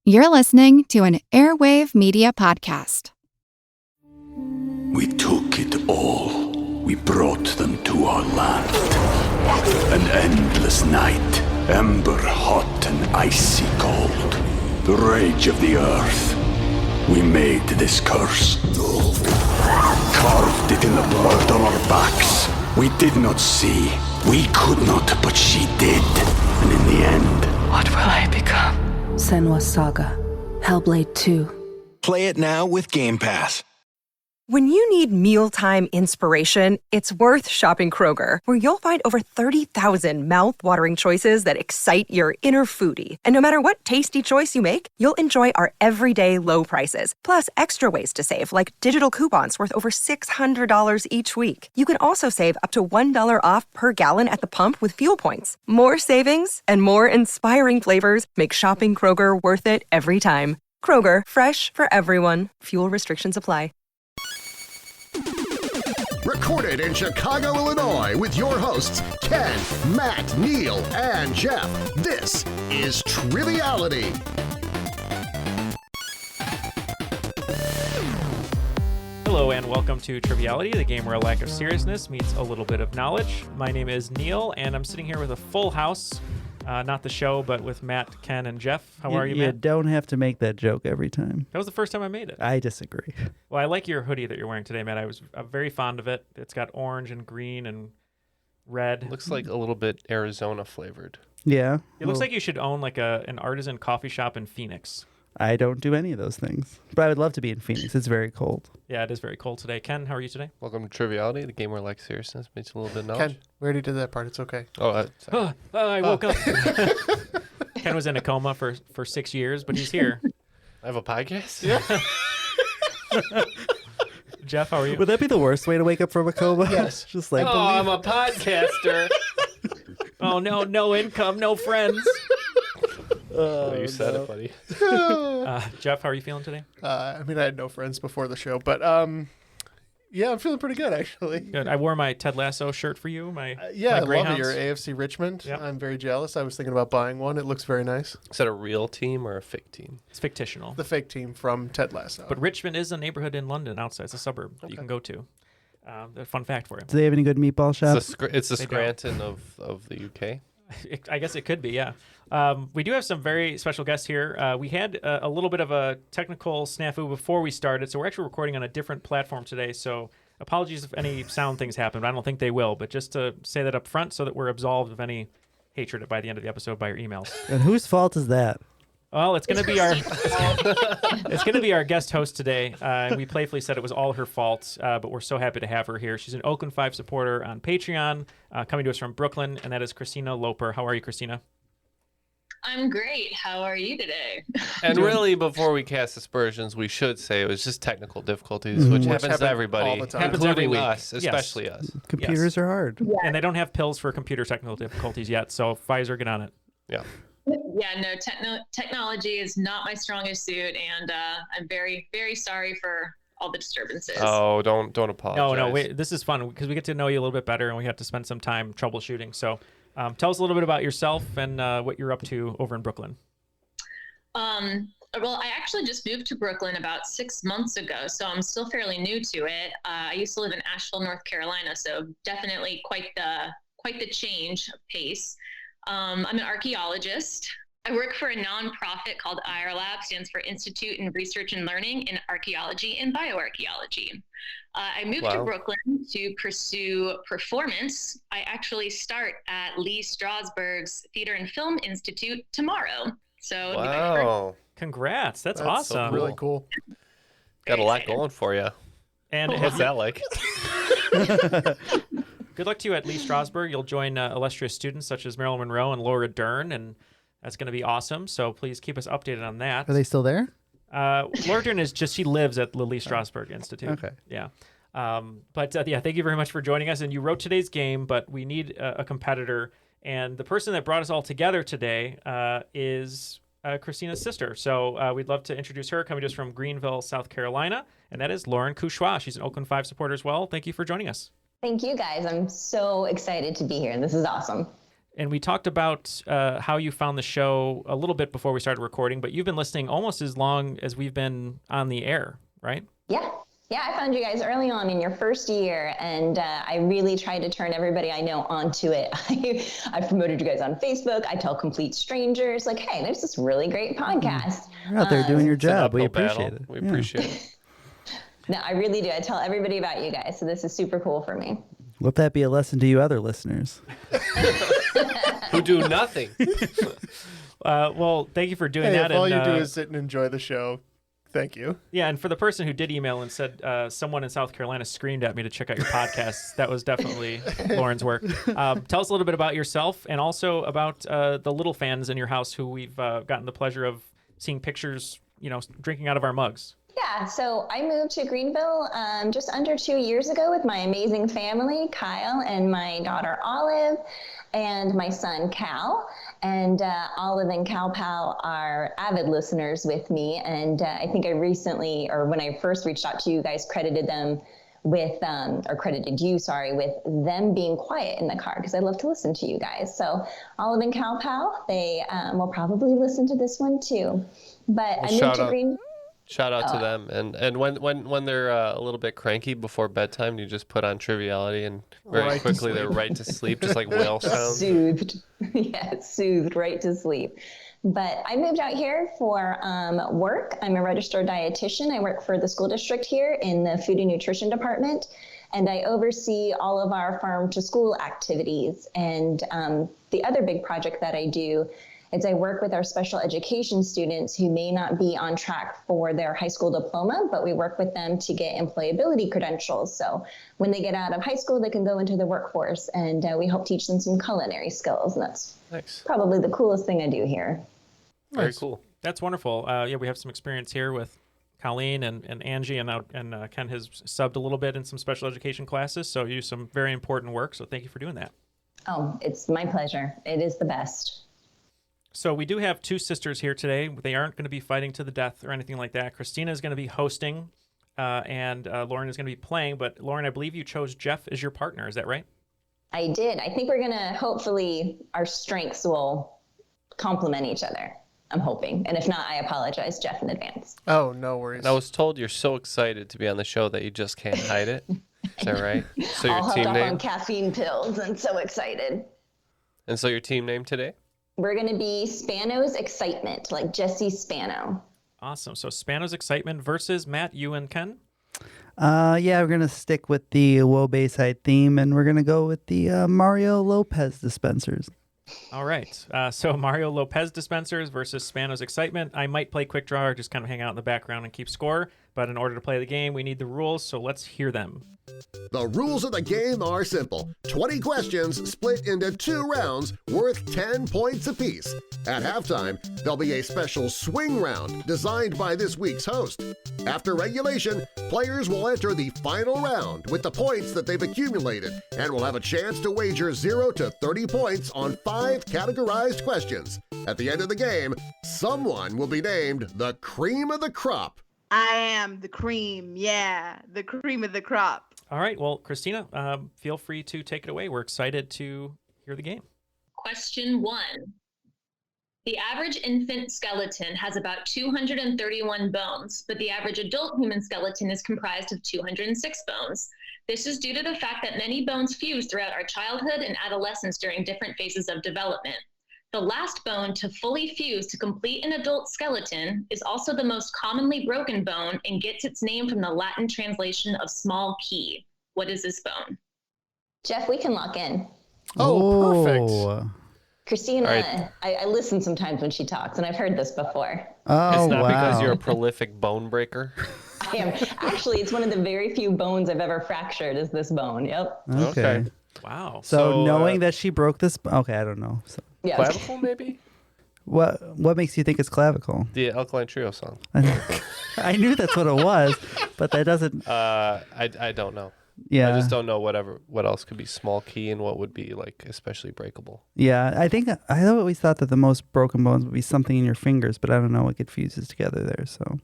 You're listening to an Airwave Media Podcast. We took it all. We brought them to our land. An endless night, ember hot and icy cold. The rage of the earth. We made this curse. Carved it in the blood on our backs. We did not see. We could not, but she did. And in the end, what will I become? Senua's Saga. Hellblade 2. Play it now with Game Pass. When you need mealtime inspiration, it's worth shopping Kroger, where you'll find over 30,000 mouth-watering choices that excite your inner foodie. And no matter what tasty choice you make, you'll enjoy our everyday low prices, plus extra ways to save, like digital coupons worth over $600 each week. You can also save up to $1 off per gallon at the pump with fuel points. More savings and more inspiring flavors make shopping Kroger worth it every time. Kroger, fresh for everyone. Fuel restrictions apply. Recorded in Chicago, Illinois, with your hosts, Ken, Matt, Neil, and Jeff. This is Triviality. Hello and welcome to Triviality, the game where a lack of seriousness meets a little bit of knowledge. My name is Neil, and I'm sitting here with a full house. Not the show, but with Matt, Ken, and Jeff. How are you, Matt? You don't have to make that joke every time. That was the first time I made it. I disagree. Well, I like your hoodie that you're wearing today, Matt. I'm very fond of it. It's got orange and green and red. Looks like a little bit Arizona flavored. Yeah. It looks like you should own like an artisan coffee shop in Phoenix. I don't do any of those things, but I would love to be in Phoenix. It's very cold. Yeah, it is very cold today. Ken, how are you today? Welcome to Triviality, the game where like seriousness meets a little bit of knowledge. Ken, we already did that part. It's okay. Oh, sorry. I woke up. Ken was in a coma for 6 years, but he's here. I have a podcast? Yeah. Jeff, how are you? Would that be the worst way to wake up from a coma? Yes. Just like, I'm a podcaster. Oh, no income, no friends. You said it, buddy. Jeff, how are you feeling today? I had no friends before the show, but yeah, I'm feeling pretty good, actually. Good. I wore my Ted Lasso shirt for you. I love Greyhounds. it. Your AFC Richmond. Yep. I'm very jealous. I was thinking about buying one. It looks very nice. Is that a real team or a fake team? It's fictional. The fake team from Ted Lasso. But Richmond is a neighborhood in London outside. It's a suburb that you can go to. A fun fact for you. do they have any good meatball shops? It's the Scranton of the UK. I guess it could be, yeah. We do have some very special guests here. We had a little bit of a technical snafu before we started, so we're actually recording on a different platform today, so apologies if any sound things happen, but I don't think they will. But just to say that up front so that we're absolved of any hatred by the end of the episode by your emails. And whose fault is that? Well, it's going to be our guest host today. We playfully said it was all her fault, but we're so happy to have her here. She's an Oakland 5 supporter on Patreon, coming to us from Brooklyn, and that is Christina Loper. How are you, Christina? I'm great. How are you today? And really, before we cast aspersions, we should say it was just technical difficulties, which happens to everybody, all the time. Happens every including week. us, especially us. Computers are hard. Yeah. And they don't have pills for computer technical difficulties yet, so Pfizer, get on it. Yeah. Yeah, no, technology is not my strongest suit, and I'm very, very sorry for all the disturbances. Oh, don't apologize. No, wait, this is fun because we get to know you a little bit better, and we have to spend some time troubleshooting. So tell us a little bit about yourself and what you're up to over in Brooklyn. Well, I actually just moved to Brooklyn about 6 months ago, so I'm still fairly new to it. I used to live in Asheville, North Carolina, so definitely quite the change of pace. I'm an archaeologist. I work for a nonprofit called IRLab, stands for Institute in Research and Learning in Archaeology and Bioarchaeology. I moved to Brooklyn to pursue performance. I actually start at Lee Strasberg's Theater and Film Institute tomorrow. So wow. Congrats. That's awesome. So really cool. Got a lot going for you. And what's that like? Good luck to you at Lee Strasberg. You'll join illustrious students such as Marilyn Monroe and Laura Dern, and that's going to be awesome. So please keep us updated on that. Are they still there? Laura Dern she lives at the Lee Strasberg Institute. Okay. Yeah. But thank you very much for joining us. And you wrote today's game, but we need a competitor. And the person that brought us all together today is Christina's sister. So we'd love to introduce her, coming to us from Greenville, South Carolina. And that is Lauren Couchois. She's an Oakland 5 supporter as well. Thank you for joining us. Thank you, guys. I'm so excited to be here, and this is awesome. And we talked about how you found the show a little bit before we started recording, but you've been listening almost as long as we've been on the air, right? Yeah. Yeah, I found you guys early on in your first year, and I really tried to turn everybody I know onto it. I promoted you guys on Facebook. I tell complete strangers, like, hey, there's this really great podcast. You're out there doing your job. We appreciate it. We appreciate it. No, I really do. I tell everybody about you guys, so this is super cool for me. Let that be a lesson to you other listeners. Who do nothing. Well, thank you for doing that. If all you do is sit and enjoy the show, thank you. Yeah, and for the person who did email and said someone in South Carolina screamed at me to check out your podcast, that was definitely Lauren's work. Tell us a little bit about yourself and also about the little fans in your house who we've gotten the pleasure of seeing pictures, drinking out of our mugs. Yeah, so I moved to Greenville just under 2 years ago with my amazing family, Kyle and my daughter Olive and my son Cal. And Olive and Cal Pal are avid listeners with me. And I think I recently, or when I first reached out to you guys, credited them with, or credited you, sorry, with them being quiet in the car because I love to listen to you guys. So Olive and Cal Pal, they will probably listen to this one too. But I moved to Greenville. Shout out to them. And when they're a little bit cranky before bedtime, you just put on Triviality and very quickly they're right to sleep, just like whale sounds. Soothed. Yeah, soothed right to sleep. But I moved out here for work. I'm a registered dietitian. I work for the school district here in the food and nutrition department. And I oversee all of our farm to school activities. And the other big project that I do is I work with our special education students who may not be on track for their high school diploma, but we work with them to get employability credentials. So when they get out of high school, they can go into the workforce, and we help teach them some culinary skills. And that's probably the coolest thing I do here. Very cool. That's wonderful. Yeah, we have some experience here with Colleen and Angie, and Ken has subbed a little bit in some special education classes, so you do some very important work. So thank you for doing that. Oh, it's my pleasure. It is the best. So we do have two sisters here today. They aren't going to be fighting to the death or anything like that. Christina is going to be hosting, and Lauren is going to be playing. But Lauren, I believe you chose Jeff as your partner. Is that right? I did. I think we're going to, hopefully, our strengths will complement each other. I'm hoping. And if not, I apologize, Jeff, in advance. Oh, no worries. And I was told you're so excited to be on the show that you just can't hide it. Is that right? So your I'll team hold name? off on caffeine pills. I'm so excited. And so your team name today? We're going to be Spano's Excitement, like Jesse Spano. Awesome. So Spano's Excitement versus Matt, you and Ken? Yeah, we're going to stick with the Woe Bayside theme, and we're going to go with the Mario Lopez dispensers. All right. So Mario Lopez dispensers versus Spano's Excitement. I might play Quick Draw or just kind of hang out in the background and keep score. But in order to play the game, we need the rules. So let's hear them. The rules of the game are simple. 20 questions split into 2 rounds worth 10 points apiece. At halftime, there'll be a special swing round designed by this week's host. After regulation, players will enter the final round with the points that they've accumulated and will have a chance to wager 0 to 30 points on 5 categorized questions. At the end of the game, someone will be named the cream of the crop. I am the cream, the cream of the crop. All right. Well, Christina, feel free to take it away. We're excited to hear the game. Question 1. The average infant skeleton has about 231 bones, but the average adult human skeleton is comprised of 206 bones. This is due to the fact that many bones fuse throughout our childhood and adolescence during different phases of development. The last bone to fully fuse to complete an adult skeleton is also the most commonly broken bone and gets its name from the Latin translation of small key. What is this bone? Jeff, we can lock in. Oh, perfect. Christina, right. I listen sometimes when she talks, and I've heard this before. Oh, it's not because you're a prolific bone breaker? I am. Actually, it's one of the very few bones I've ever fractured is this bone. Yep. Okay. Wow. So knowing that she broke this... Okay, I don't know. So. Yeah. Clavicle, maybe? What makes you think it's clavicle? The Alkaline Trio song. I knew that's what it was, but that doesn't... I don't know. Yeah. I just don't know what else could be small key and what would be like especially breakable. Yeah, I always thought that the most broken bones would be something in your fingers, but I don't know what get fuses together there. So,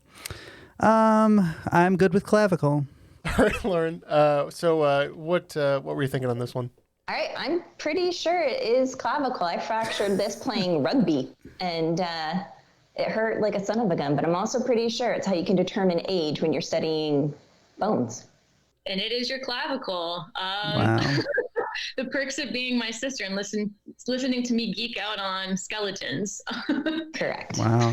I'm good with clavicle. All right, Lauren. So what were you thinking on this one? All right, I'm pretty sure it is clavicle. I fractured this playing rugby, and it hurt like a son of a gun, but I'm also pretty sure it's how you can determine age when you're studying bones. And it is your clavicle. Wow. The perks of being my sister and listening to me geek out on skeletons. Correct. Wow.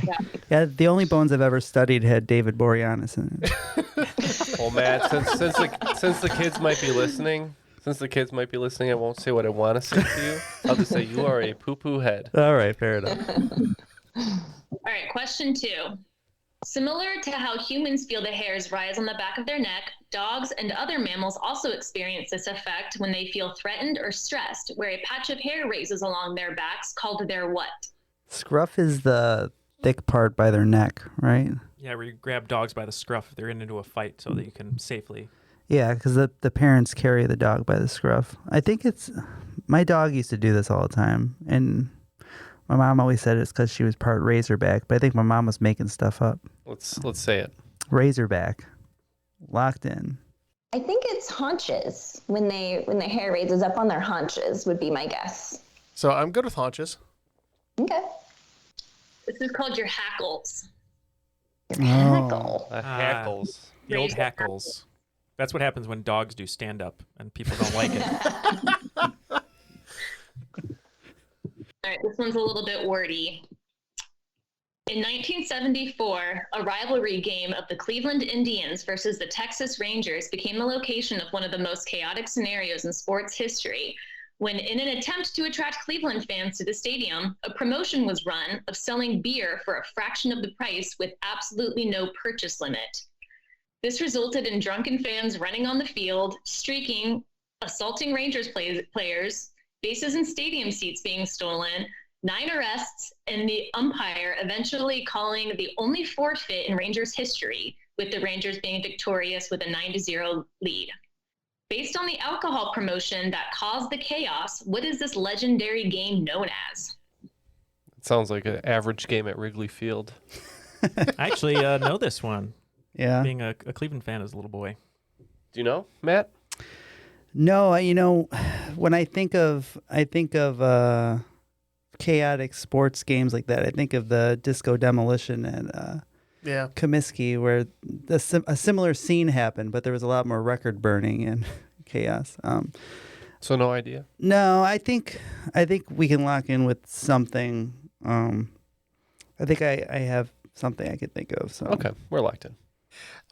Yeah, the only bones I've ever studied had David Boreanaz in it. Well, Matt, since the kids might be listening, I won't say what I want to say to you. I'll just say you are a poo-poo head. All right, fair enough. All right, question 2. Similar to how humans feel the hairs rise on the back of their neck, dogs and other mammals also experience this effect when they feel threatened or stressed, where a patch of hair raises along their backs called their what? Scruff is the thick part by their neck, right? Yeah, where you grab dogs by the scruff if they're into a fight so that you can safely. Yeah, because the parents carry the dog by the scruff. I think my dog used to do this all the time, and my mom always said it's because she was part Razorback, but I think my mom was making stuff up. Let's say it. Razorback, locked in. I think it's haunches. When the hair raises up on their haunches would be my guess. So I'm good with haunches. Okay. This is called your hackles. Hackle. Hackles. The old hackles. That's what happens when dogs do stand-up and people don't like it. All right, this one's a little bit wordy. In 1974, a rivalry game of the Cleveland Indians versus the Texas Rangers became the location of one of the most chaotic scenarios in sports history, when in an attempt to attract Cleveland fans to the stadium, a promotion was run of selling beer for a fraction of the price with absolutely no purchase limit. This resulted in drunken fans running on the field, streaking, assaulting Rangers players, bases and stadium seats being stolen, 9 arrests, and the umpire eventually calling the only forfeit in Rangers history, with the Rangers being victorious with a 9-0 lead. Based on the alcohol promotion that caused the chaos, what is this legendary game known as? It sounds like an average game at Wrigley Field. I actually know this one. Yeah. Being a Cleveland fan as a little boy. Do you know, Matt? No, when I think of chaotic sports games like that, I think of the Disco Demolition and Comiskey, where a similar scene happened, but there was a lot more record burning and chaos. So no idea. No, I think we can lock in with something. I think I have something I could think of. So okay, we're locked in.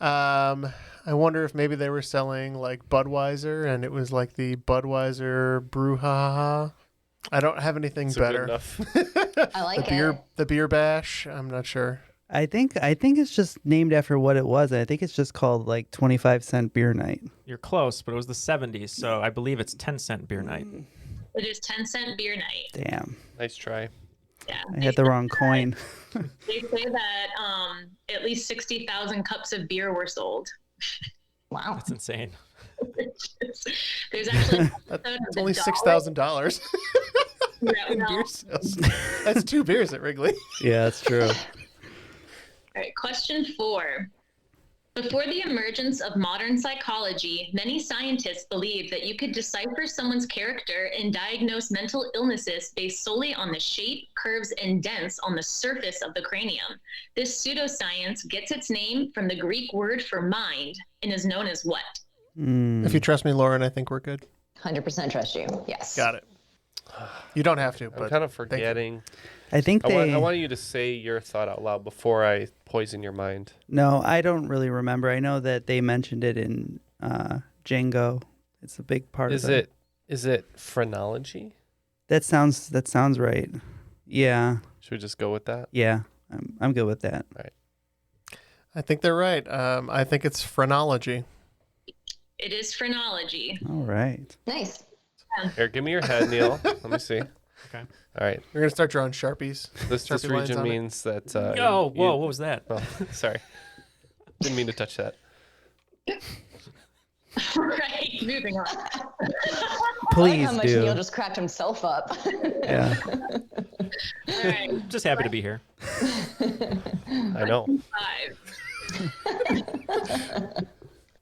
I wonder if maybe they were selling like Budweiser, and it was like the Budweiser brouhaha. I don't have anything better. I like the beer bash. I'm not sure. I think it's just named after what it was. I think it's just called like 25-cent beer night. You're close, but it was the 70s, so I believe it's 10-cent beer night. It is 10-cent beer night. Damn. Nice try. Yeah. I had the wrong coin. They say that at least 60,000 cups of beer were sold. Wow. That's insane. There's actually that's only $6,000. in beer sales. That's 2 beers at Wrigley. Yeah, that's true. All right, question 4. Before the emergence of modern psychology, many scientists believed that you could decipher someone's character and diagnose mental illnesses based solely on the shape, curves, and dents on the surface of the cranium. This pseudoscience gets its name from the Greek word for mind and is known as what? If you trust me, Lauren, I think we're good. 100% trust you. Yes. Got it. You don't have to, but I'm kind of forgetting. I think I want you to say your thought out loud before I poison your mind. No, I don't really remember. I know that they mentioned it in Django. It's a big part of it. Is it phrenology? That sounds right. Yeah. Should we just go with that? Yeah, I'm good with that. All right. I think they're right. I think it's phrenology. It is phrenology. All right. Nice. Here, give me your head, Neil. Let me see. Okay. All right. We're going to start drawing Sharpies. This Sharpie lines region on it. means that... whoa, what was that? Oh, sorry. Didn't mean to touch that. Right, moving on. Please I like how much do. Neil just cracked himself up. Yeah. All right. Just happy to be here. I know. 5.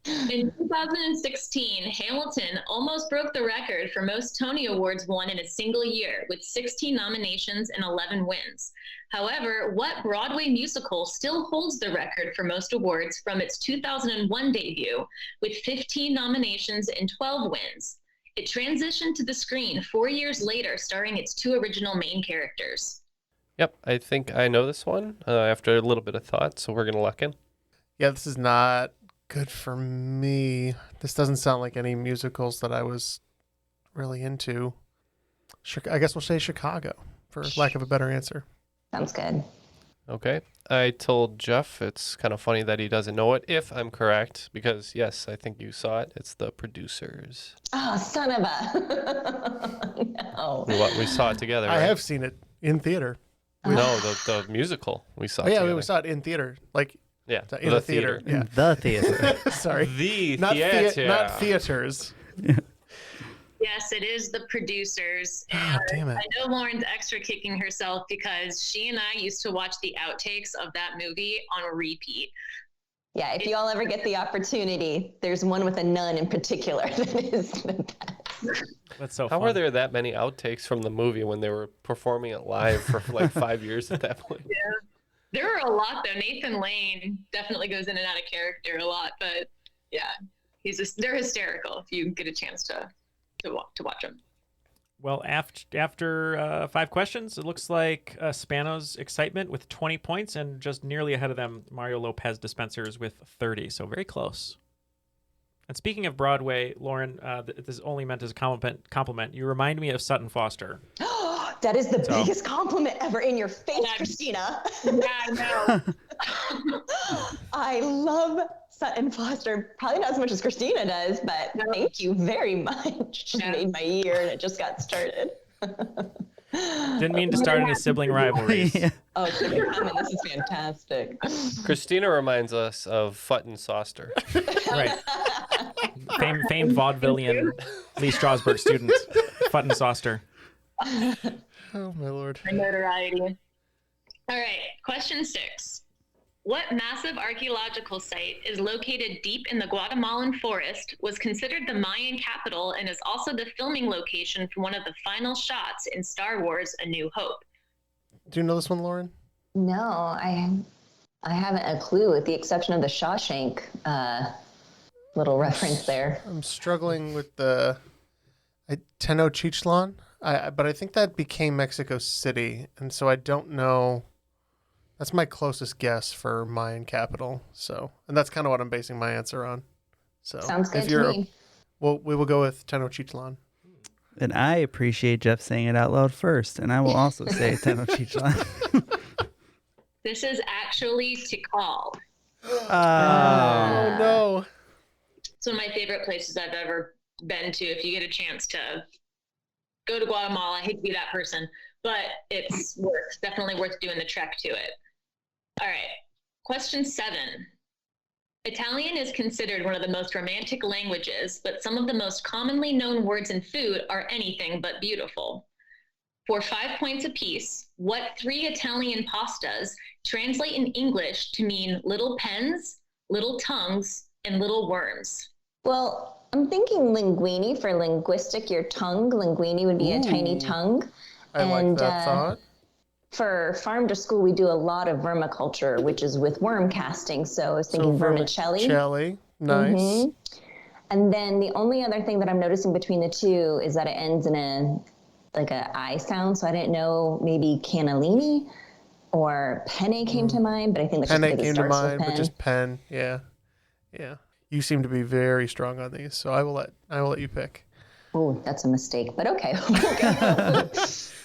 In 2016, Hamilton almost broke the record for most Tony Awards won in a single year, with 16 nominations and 11 wins. However, what Broadway musical still holds the record for most awards from its 2001 debut, with 15 nominations and 12 wins? It transitioned to the screen 4 years later, starring its 2 original main characters. Yep, I think I know this one after a little bit of thought, so we're going to lock in. Yeah, this is not good for me. This doesn't sound like any musicals that I was really into. I guess we'll say Chicago, for lack of a better answer. Sounds good. Okay. I told Jeff it's kind of funny that he doesn't know it, if I'm correct, because, yes, I think you saw it. It's The Producers. Oh, son of a... No. We saw it together, I right? have seen it in theater. No, the musical we saw together. We saw it in theater. Yeah, in the theater. Yeah. In the theater. Sorry. The not theater. Not theaters. Yes, it is The Producers. Oh, damn it. I know Lauren's extra kicking herself because she and I used to watch the outtakes of that movie on repeat. Yeah, if you all ever get the opportunity, there's one with a nun in particular that is the best. That's so How fun. are there that many outtakes from the movie when they were performing it live for like 5 years at that point? Yeah. There are a lot, though. Nathan Lane definitely goes in and out of character a lot, but yeah, they're hysterical if you get a chance to watch them. Well, after 5 questions, it looks like Spano's Excitement with 20 points, and just nearly ahead of them, Mario Lopez Dispensers with 30. So very close. And speaking of Broadway, Lauren, this is only meant as a compliment. You remind me of Sutton Foster. That is the biggest compliment ever in your face, Christina. Yeah, I know. I love Sutton Foster, probably not as much as Christina does, but thank you very much. She made my year and it just got started. Didn't mean to start any sibling rivalries. Yeah. Oh, keep it coming. This is fantastic. Christina reminds us of Futton Soster. Right. Famed vaudevillian Lee Strasberg student, Futton Soster. Oh, my Lord. My notoriety. All right, question 6. What massive archaeological site is located deep in the Guatemalan forest, was considered the Mayan capital, and is also the filming location for one of the final shots in Star Wars: A New Hope? Do you know this one, Lauren? No, I haven't a clue, with the exception of the Shawshank little reference there. I'm struggling with the Tenochtitlan, but I think that became Mexico City, and so I don't know. That's my closest guess for Mayan capital. So, and that's kind of what I'm basing my answer on. So, sounds good to me. Well, we will go with Tenochtitlan. And I appreciate Jeff saying it out loud first, and I will also say Tenochtitlan. This is actually Tikal. Oh no! It's one of my favorite places I've ever been to. If you get a chance to go to Guatemala, I hate to be that person, but it's definitely worth doing the trek to it. All right, question 7. Italian is considered one of the most romantic languages, but some of the most commonly known words in food are anything but beautiful. For 5 points apiece, what 3 Italian pastas translate in English to mean little pens, little tongues, and little worms? Well, I'm thinking linguini for linguistic, your tongue. Linguini would be a tiny tongue. I like that thought. For farm to school, we do a lot of vermiculture, which is with worm casting. So I was thinking vermicelli. Vermicelli, nice. Mm-hmm. And then the only other thing that I'm noticing between the two is that it ends in a I sound. So I didn't know, maybe cannellini or penne came to mind, but I think that's penne just because came it starts to mind, with pen. but just pen. Yeah. You seem to be very strong on these, so I will let you pick. Oh, that's a mistake, but okay.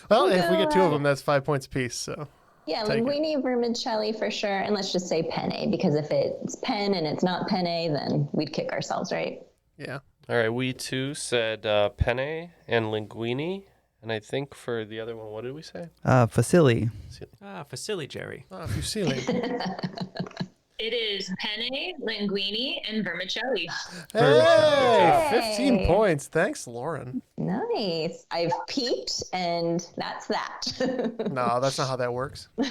Well, if we get 2 of them, that's 5 points apiece. So yeah, linguini, vermicelli for sure, and let's just say penne, because if it's pen and it's not penne, then we'd kick ourselves, right? Yeah. All right, we too said penne and linguini, and I think for the other one, what did we say? Facili. Facili, Jerry. Fusilli. It is penne, linguini, and vermicelli. Hey, 15 points. Thanks, Lauren. Nice. Nice. I've peeped, and that's that. No, that's not how that works. Do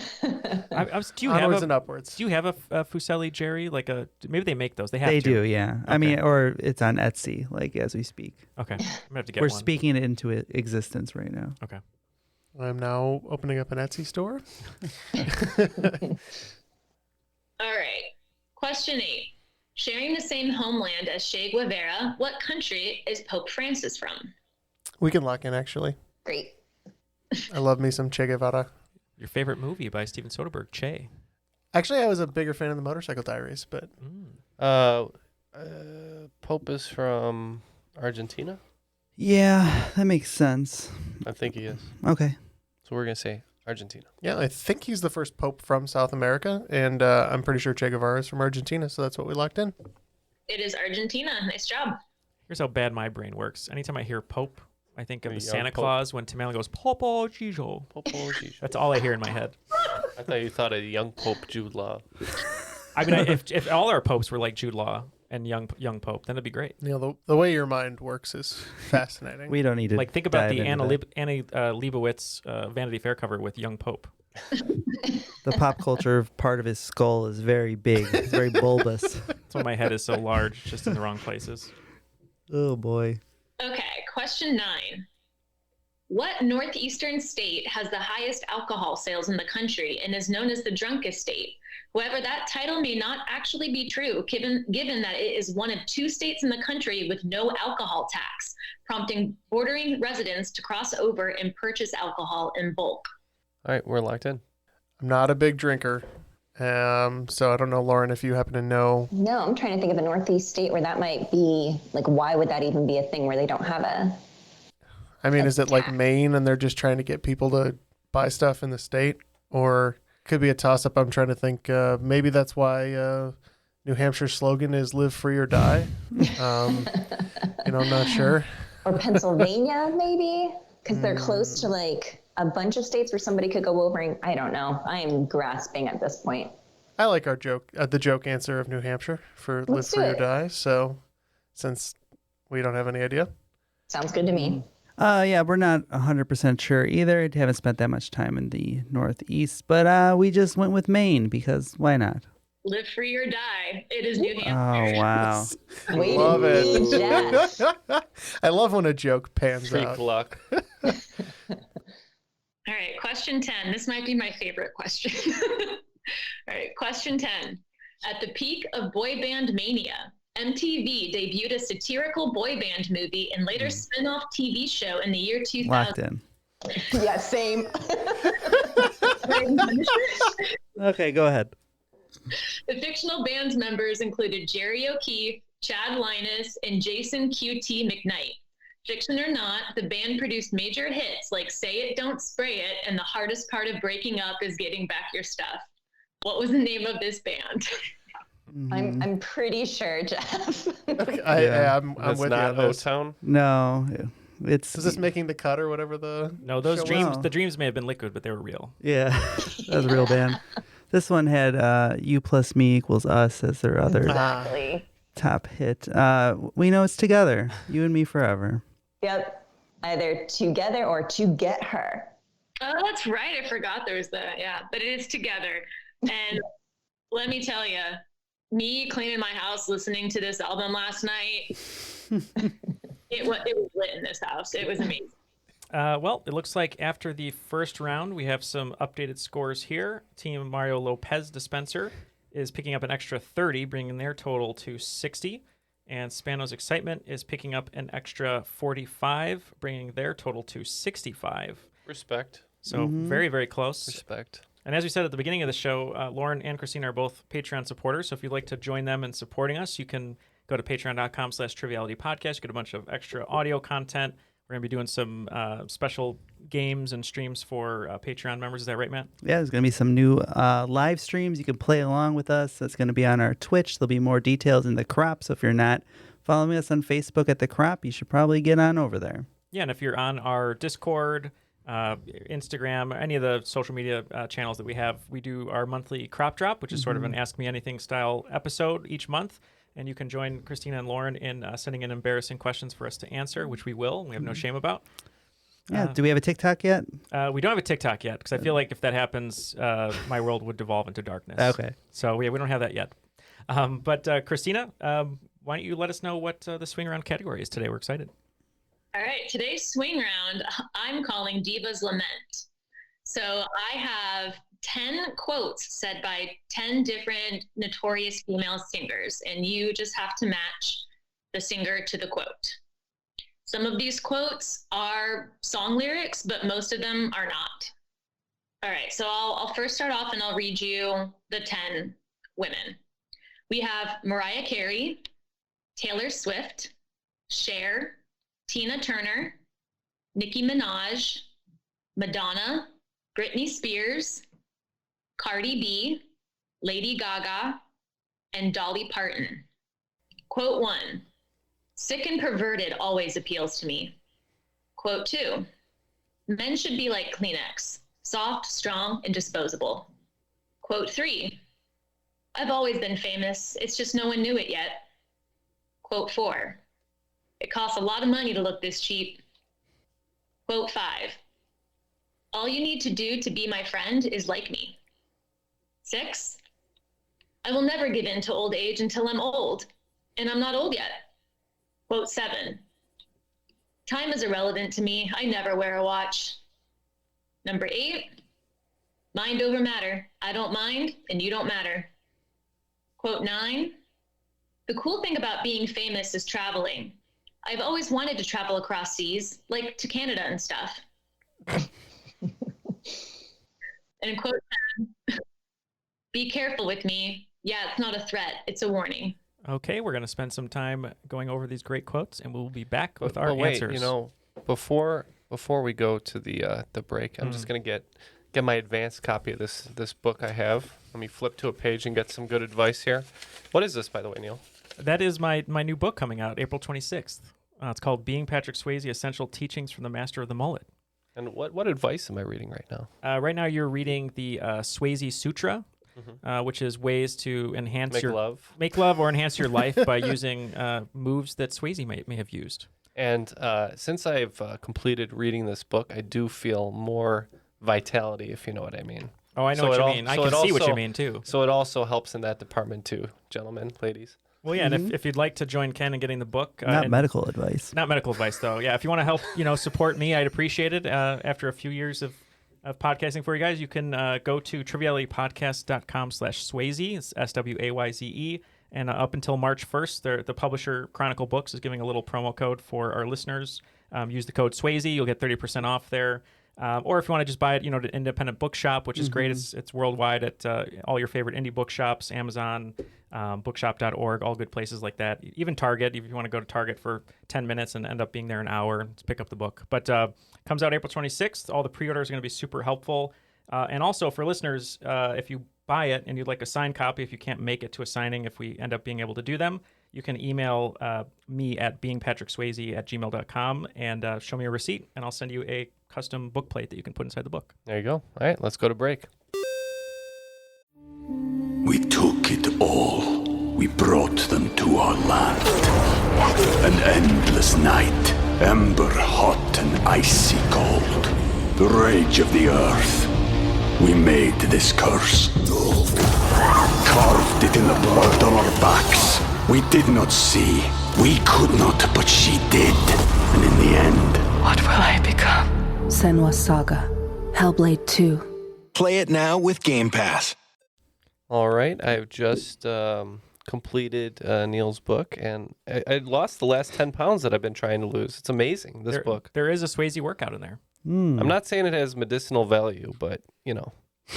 you Onwards have and upwards. Do you have a Fuseli Jerry? Maybe they make those. They have They to. do, yeah. I mean, or it's on Etsy, like as we speak. Okay, I'm gonna have to get We're one. speaking it into existence right now. Okay. I'm now opening up an Etsy store. All right. Question 8. Sharing the same homeland as Che Guevara, what country is Pope Francis from? We can lock in, actually. Great. I love me some Che Guevara. Your favorite movie by Steven Soderbergh, Che. Actually, I was a bigger fan of the Motorcycle Diaries, but... Pope is from Argentina? Yeah, that makes sense. I think he is. Okay. So we're going to say Argentina. Yeah, I think he's the first pope from South America, and I'm pretty sure Che Guevara is from Argentina, so that's what we locked in. It is Argentina. Nice job. Here's how bad my brain works. Anytime I hear Pope, I think of The the young Santa Pope. Claus when Tim Allen goes, Popo Gijo. Popo Gijo. That's all I hear in my head. I thought you thought of young Pope Jude Law. I mean, if all our popes were like Jude Law and young Pope, then it'd be great. Neil, the way your mind works is fascinating. We don't need to Think about dive the into that. Annie Leibovitz Vanity Fair cover with young Pope. The pop culture part of his skull is very big. It's very bulbous. That's why my head is so large, just in the wrong places. Oh, boy. Okay, question 9. What northeastern state has the highest alcohol sales in the country and is known as the drunkest state? However, that title may not actually be true, given that it is one of 2 states in the country with no alcohol tax, prompting bordering residents to cross over and purchase alcohol in bulk. All right, we're locked in. I'm not a big drinker, so I don't know, Lauren, if you happen to know. No, I'm trying to think of a Northeast state where that might be, like, why would that even be a thing where they don't have a... I mean, is it like Maine and they're just trying to get people to buy stuff in the state? Or could be a toss-up. I'm trying to think. Maybe that's why New Hampshire's slogan is "Live Free or Die." I'm not sure. Or Pennsylvania, maybe? Because they're close to, like, a bunch of states where somebody could go over and... I don't know. I am grasping at this point. I like our joke, the joke answer of New Hampshire for Let's "Live Free do or it. Die." So, since we don't have any idea. Sounds good to me. Yeah, we're not 100% sure either. Haven't spent that much time in the Northeast, but we just went with Maine because why not? Live free or die. It is New Hampshire. Oh, wow. Way Love to be, it. Jeff. I love when a joke pans Freak out. luck. All right, question 10. This might be my favorite question. All right, question 10. At the peak of boy band mania, MTV debuted a satirical boy band movie and later spin-off TV show in the year 2000. Locked in. Yeah, same. Okay, go ahead. The fictional band's members included Jerry O'Keefe, Chad Linus, and Jason QT McKnight. Fiction or not, the band produced major hits like Say It, Don't Spray It, and the hardest part of breaking up is getting back your stuff. What was the name of this band? I'm pretty sure, Jeff. Okay, I'm That's with not you on this. O-Town? No, it's... Is this making the cut or whatever the... No, those show dreams. was? No. The dreams may have been liquid, but they were real. Yeah, that was a real band. This one had You Plus Me Equals Us as their other Exactly. top hit. We Know It's Together, You and Me Forever. Yep. Either together or to get her. Oh, that's right. I forgot there was that. Yeah, but it is Together. And let me tell you, me cleaning my house, listening to this album last night, it was lit in this house. It was amazing. Well, it looks like after the first round, we have some updated scores here. Team Mario Lopez Dispenser is picking up an extra 30, bringing their total to 60. And Spano's Excitement is picking up an extra 45, bringing their total to 65. Respect. So very, very close. Respect. And as we said at the beginning of the show, Lauren and Christina are both Patreon supporters. So if you'd like to join them in supporting us, you can go to patreon.com/Triviality Podcast. You get a bunch of extra audio content. We're going to be doing some special games and streams for Patreon members. Is that right, Matt? Yeah, there's going to be some new live streams. You can play along with us. That's going to be on our Twitch. There'll be more details in the crop. So if you're not following us on Facebook at the crop, you should probably get on over there. Yeah, and if you're on our Discord, Instagram, any of the social media channels that we have, we do our monthly crop drop, which is sort of an Ask Me Anything style episode each month. And you can join Christina and Lauren in sending in embarrassing questions for us to answer, which we will. We have no shame about. Yeah. Do we have a TikTok yet? We don't have a TikTok yet because I feel like if that happens, my world would devolve into darkness. Okay. So we don't have that yet. But Christina, why don't you let us know what the swing around category is today? We're excited. All right, today's swing round, I'm calling Diva's Lament. So I have 10 quotes said by 10 different notorious female singers, and you just have to match the singer to the quote. Some of these quotes are song lyrics, but most of them are not. All right, so I'll first start off and I'll read you the 10 women. We have Mariah Carey, Taylor Swift, Cher, Tina Turner, Nicki Minaj, Madonna, Britney Spears, Cardi B, Lady Gaga, and Dolly Parton. Quote 1, sick and perverted always appeals to me. Quote 2, men should be like Kleenex, soft, strong, and disposable. Quote 3, I've always been famous, it's just no one knew it yet. Quote 4, it costs a lot of money to look this cheap. Quote 5, all you need to do to be my friend is like me. 6, I will never give in to old age until I'm old, and I'm not old yet. Quote 7, time is irrelevant to me, I never wear a watch. Number 8, mind over matter, I don't mind and you don't matter. Quote 9, the cool thing about being famous is traveling. I've always wanted to travel across seas, like to Canada and stuff. And quote 10, be careful with me. Yeah, it's not a threat, it's a warning. Okay, we're going to spend some time going over these great quotes, and we'll be back with our wait, answers. You know, before we go to the break, I'm just going to get my advanced copy of this book I have. Let me flip to a page and get some good advice here. What is this, by the way, Neal? That is my new book coming out April 26th. It's called Being Patrick Swayze, Essential Teachings from the Master of the Mullet. And what advice am I reading right now? Right now you're reading the Swayze Sutra, which is ways to enhance make love or enhance your life by using moves that Swayze may have used. And since I've completed reading this book, I do feel more vitality, if you know what I mean. Oh, I know what you mean. I can see what you mean, too. So it also helps in that department, too, gentlemen, ladies. Well, yeah, and if you'd like to join Ken in getting the book... Not medical advice. Not medical advice, though. Yeah, if you want to help, support me, I'd appreciate it. After a few years of podcasting for you guys, you can go to trivialitypodcast.com/Swayze. It's SWAYZE. And up until March 1st, the publisher Chronicle Books is giving a little promo code for our listeners. Use the code Swayze. You'll get 30% off there. Or if you want to just buy it, at independent bookshop, which is great. It's worldwide at all your favorite indie bookshops, Amazon, bookshop.org, all good places like that. Even Target, if you want to go to Target for 10 minutes and end up being there an hour to pick up the book. But comes out April 26th. All the pre-orders are going to be super helpful. And also for listeners, if you buy it and you'd like a signed copy, if you can't make it to a signing, if we end up being able to do them, you can email me at beingpatrickswayze@gmail.com and show me a receipt, and I'll send you a custom book plate that you can put inside the book. There you go. All right, let's go to break. We took it all. We brought them to our land. An endless night, ember hot and icy cold. The rage of the earth. We made this curse. Carved it in the blood on our backs. We did not see. We could not, but she did. And in the end, what will I become? Senwa Saga, Hellblade 2. Play it now with Game Pass. All right, I've just completed Neal's book, and I lost the last 10 pounds that I've been trying to lose. It's amazing, this book. There is a Swayze workout in there. I'm not saying it has medicinal value, but,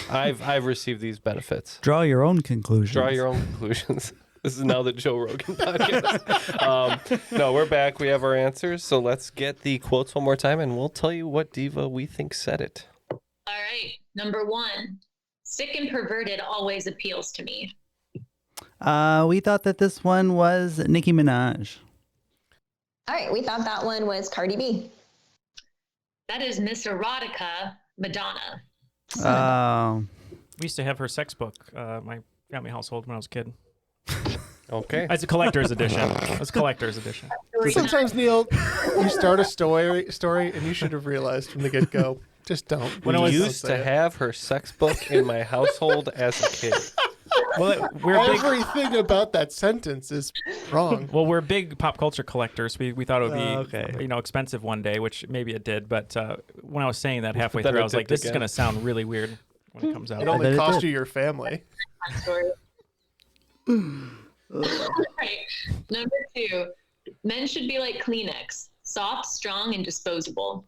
I've received these benefits. Draw your own conclusions. Draw your own conclusions. This is now the Joe Rogan podcast. No, we're back. We have our answers. So let's get the quotes one more time, and we'll tell you what diva we think said it. All right. Number 1, sick and perverted always appeals to me. We thought that this one was Nicki Minaj. All right. We thought that one was Cardi B. That is Miss Erotica, Madonna. We used to have her sex book, my family household when I was a kid. Okay. It's a collector's edition. It's a collector's edition. Sometimes, Neil, you start a story, and you should have realized from the get-go. Just don't. When I used to have her sex book in my household as a kid. Well, everything about that sentence is wrong. Well, we're big pop culture collectors. We thought it would be okay. expensive one day, which maybe it did. But when I was saying that halfway Then through, it I was like, dipped "This is again. going to sound really weird when it comes out." It only cost you your family. All right. Number 2, men should be like Kleenex, soft, strong, and disposable.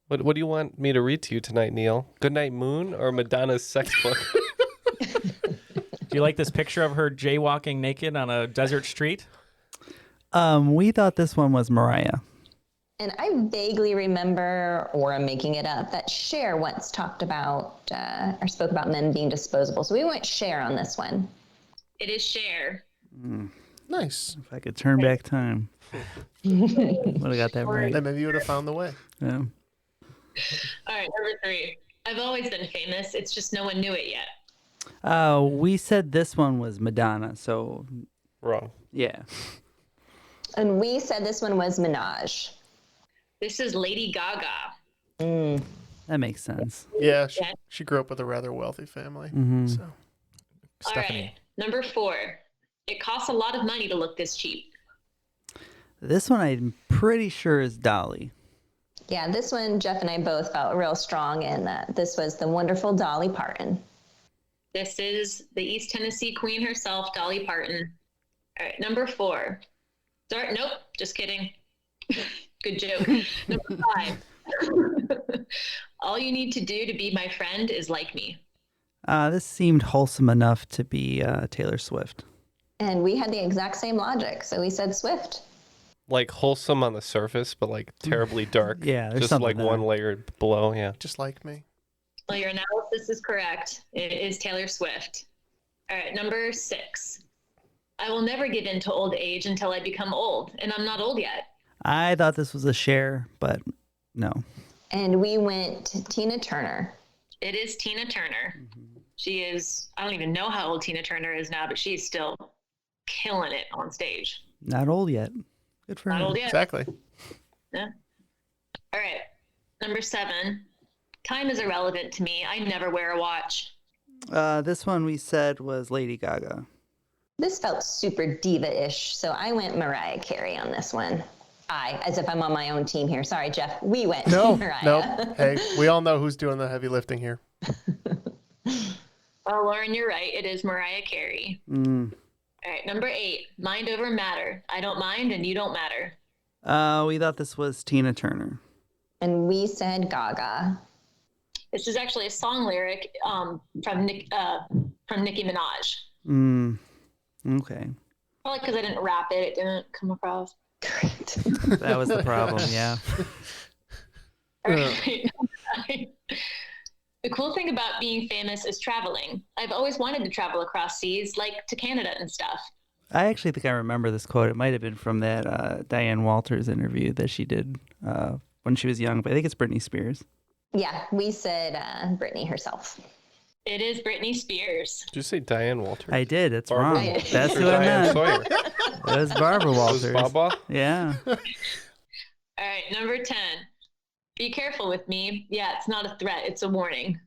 What do you want me to read to you tonight, Neil? Goodnight Moon or Madonna's sex book? Do you like this picture of her jaywalking naked on a desert street? We thought this one was Mariah. And I vaguely remember, or I'm making it up, that Cher once talked about or spoke about men being disposable. So we went Cher on this one. It is Cher. Nice. If I could turn back time, would have got that right. Then maybe you would have found the way. Yeah. All right, number 3. I've always been famous. It's just no one knew it yet. We said this one was Madonna, so wrong. Yeah. And we said this one was Minaj. This is Lady Gaga. That makes sense. Yeah, she grew up with a rather wealthy family. So. All right, number 4. It costs a lot of money to look this cheap. This one I'm pretty sure is Dolly. Yeah, this one Jeff and I both felt real strong in. This was the wonderful Dolly Parton. This is the East Tennessee queen herself, Dolly Parton. All right, number 4. Nope, just kidding. Good joke. Number 5. All you need to do to be my friend is like me. This seemed wholesome enough to be Taylor Swift. And we had the exact same logic, so we said Swift. Like wholesome on the surface, but like terribly dark. Yeah, there's just something like there. one layer below. Yeah, just like me. Well, your analysis is correct. It is Taylor Swift. All right, number 6. I will never give in to old age until I become old, and I'm not old yet. I thought this was a Cher, but no. And we went Tina Turner. It is Tina Turner. She is, I don't even know how old Tina Turner is now, but she's still killing it on stage. Not old yet. Good for Not her. old yet. Exactly. Yeah. All right. Number 7. Time is irrelevant to me. I never wear a watch. This one we said was Lady Gaga. This felt super diva-ish, so I went Mariah Carey on this one. As if I'm on my own team here. Sorry, Jeff. We went Mariah. No. Hey, we all know who's doing the heavy lifting here. Oh, Lauren, you're right. It is Mariah Carey. All right. Number 8. Mind over matter. I don't mind and you don't matter. We thought this was Tina Turner. And we said Gaga. This is actually a song lyric from Nicki Minaj. Okay. Probably because I didn't rap it. It didn't come across. Great. That was the problem, yeah. All right. The cool thing about being famous is traveling. I've always wanted to travel across seas, like to Canada and stuff. I actually think I remember this quote. It might have been from that Diane Walters interview that she did when she was young, but I think it's Britney Spears. Yeah, we said Britney herself. It is Britney Spears. Did you say Diane Walters? I did. It's Barbara wrong. Walters. That's Or who I Diane meant. Sawyer. It was Barbara Walters. Baba? Yeah. All right, number 10. Be careful with me. Yeah, it's not a threat. It's a warning.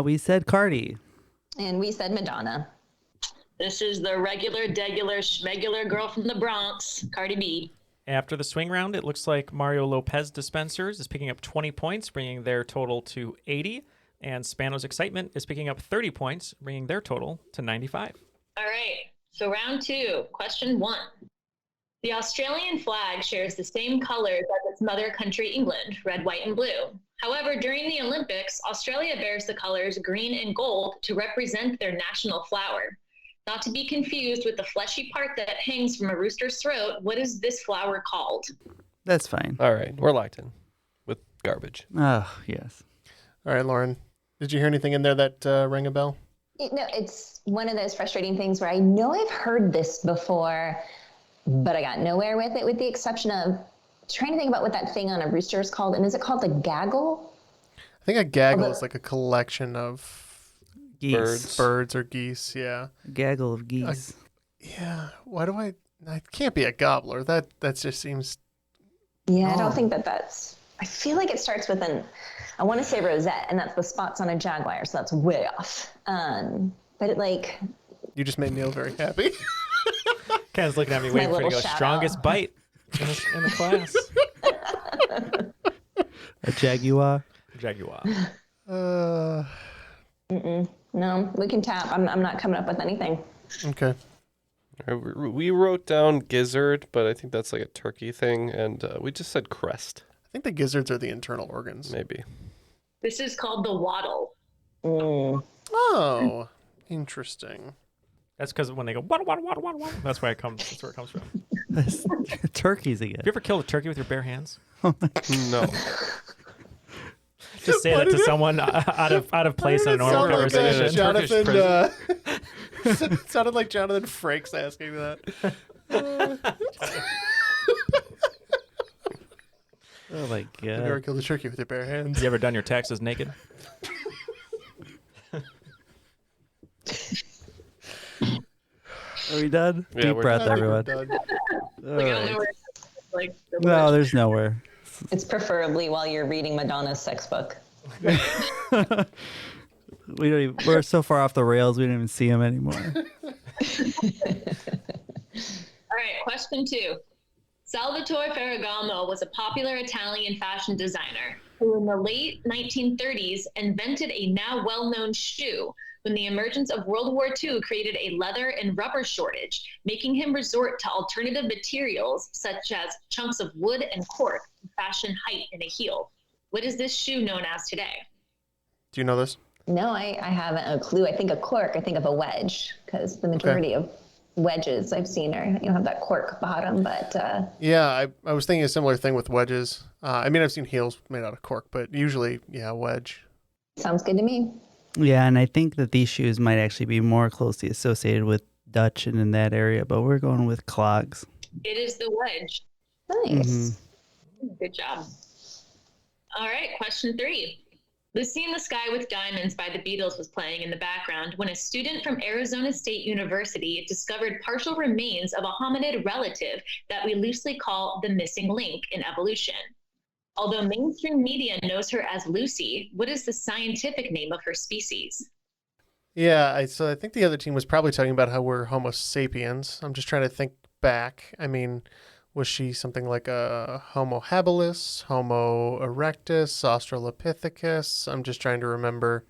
We said Cardi. And we said Madonna. This is the regular, degular, schmegular girl from the Bronx, Cardi B. After the swing round, it looks like Mario Lopez Dispensers is picking up 20 points, bringing their total to 80. And Spano's Excitement is picking up 30 points, bringing their total to 95. All right, so round 2, question 1. The Australian flag shares the same colors as its mother country, England, red, white, and blue. However, during the Olympics, Australia bears the colors green and gold to represent their national flower. Not to be confused with the fleshy part that hangs from a rooster's throat, what is this flower called? That's fine. All right, we're locked in with garbage. Oh, yes. All right, Lauren. Did you hear anything in there that rang a bell? It's one of those frustrating things where I know I've heard this before, but I got nowhere with it, with the exception of trying to think about what that thing on a rooster is called. And is it called the gaggle? I think a gaggle is like a collection of Geese. Birds or geese, yeah. A gaggle of geese. Yeah. Why do I can't be a gobbler. That just seems... Yeah, I don't think that's... I feel like it starts with I want to say rosette, and that's the spots on a jaguar, so that's way off. But it like... You just made Neal very happy. Ken's looking at me waiting for you to go, strongest bite in the class. A jaguar? Jaguar. No, we can tap. I'm not coming up with anything. Okay. We wrote down gizzard, but I think that's like a turkey thing, and we just said crest. I think the gizzards are the internal organs. Maybe. This is called the waddle. Oh, interesting. That's because when they go waddle, waddle, waddle, waddle, waddle, that's where it comes from. Turkeys again. Have you ever killed a turkey with your bare hands? No. Just say that to someone out of place in a normal conversation. Jonathan, it sounded like Jonathan Frakes asking that. Oh my god! Have you ever killed a turkey with your bare hands? You ever done your taxes naked? Are we done? Yeah, Deep breath, done. everyone. No, there's nowhere. It's preferably while you're reading Madonna's sex book. We're so far off the rails, we don't even see him anymore. All right, question 2. Salvatore Ferragamo was a popular Italian fashion designer who in the late 1930s invented a now well-known shoe when the emergence of World War II created a leather and rubber shortage, making him resort to alternative materials such as chunks of wood and cork to fashion height in a heel. What is this shoe known as today? Do you know this? No, I haven't a clue. I think a cork. I think of a wedge because the majority of wedges I've seen are have that cork bottom. But yeah, I was thinking a similar thing with wedges. I mean, I've seen heels made out of cork, but usually, yeah, wedge. Sounds good to me. Yeah, and I think that these shoes might actually be more closely associated with Dutch and in that area, but we're going with clogs. It is the wedge. Nice. Good job. All right, question 3. Lucy in the Sky with Diamonds by the Beatles was playing in the background when a student from Arizona State University discovered partial remains of a hominid relative that we loosely call the missing link in evolution. Although mainstream media knows her as Lucy, what is the scientific name of her species? Yeah, so I think the other team was probably talking about how we're Homo sapiens. I'm just trying to think back. I mean, was she something like a Homo habilis, Homo erectus, Australopithecus? I'm just trying to remember.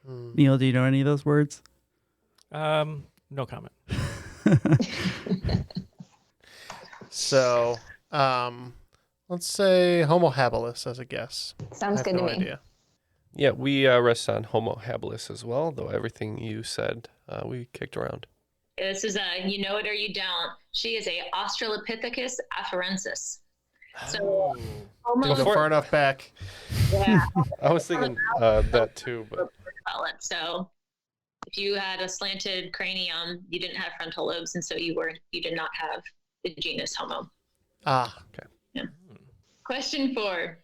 Neal, do you know any of those words? No comment. So, let's say Homo habilis as a guess. Sounds good to me. Idea. Yeah, we rest on Homo habilis as well, though everything you said we kicked around. This is a you know it or you don't. She is a Australopithecus afarensis. So, Didn't go far enough back. Yeah. I was thinking that too, but so if you had a slanted cranium, you didn't have frontal lobes, and so you did not have the genus Homo. Okay. Yeah. Question 4.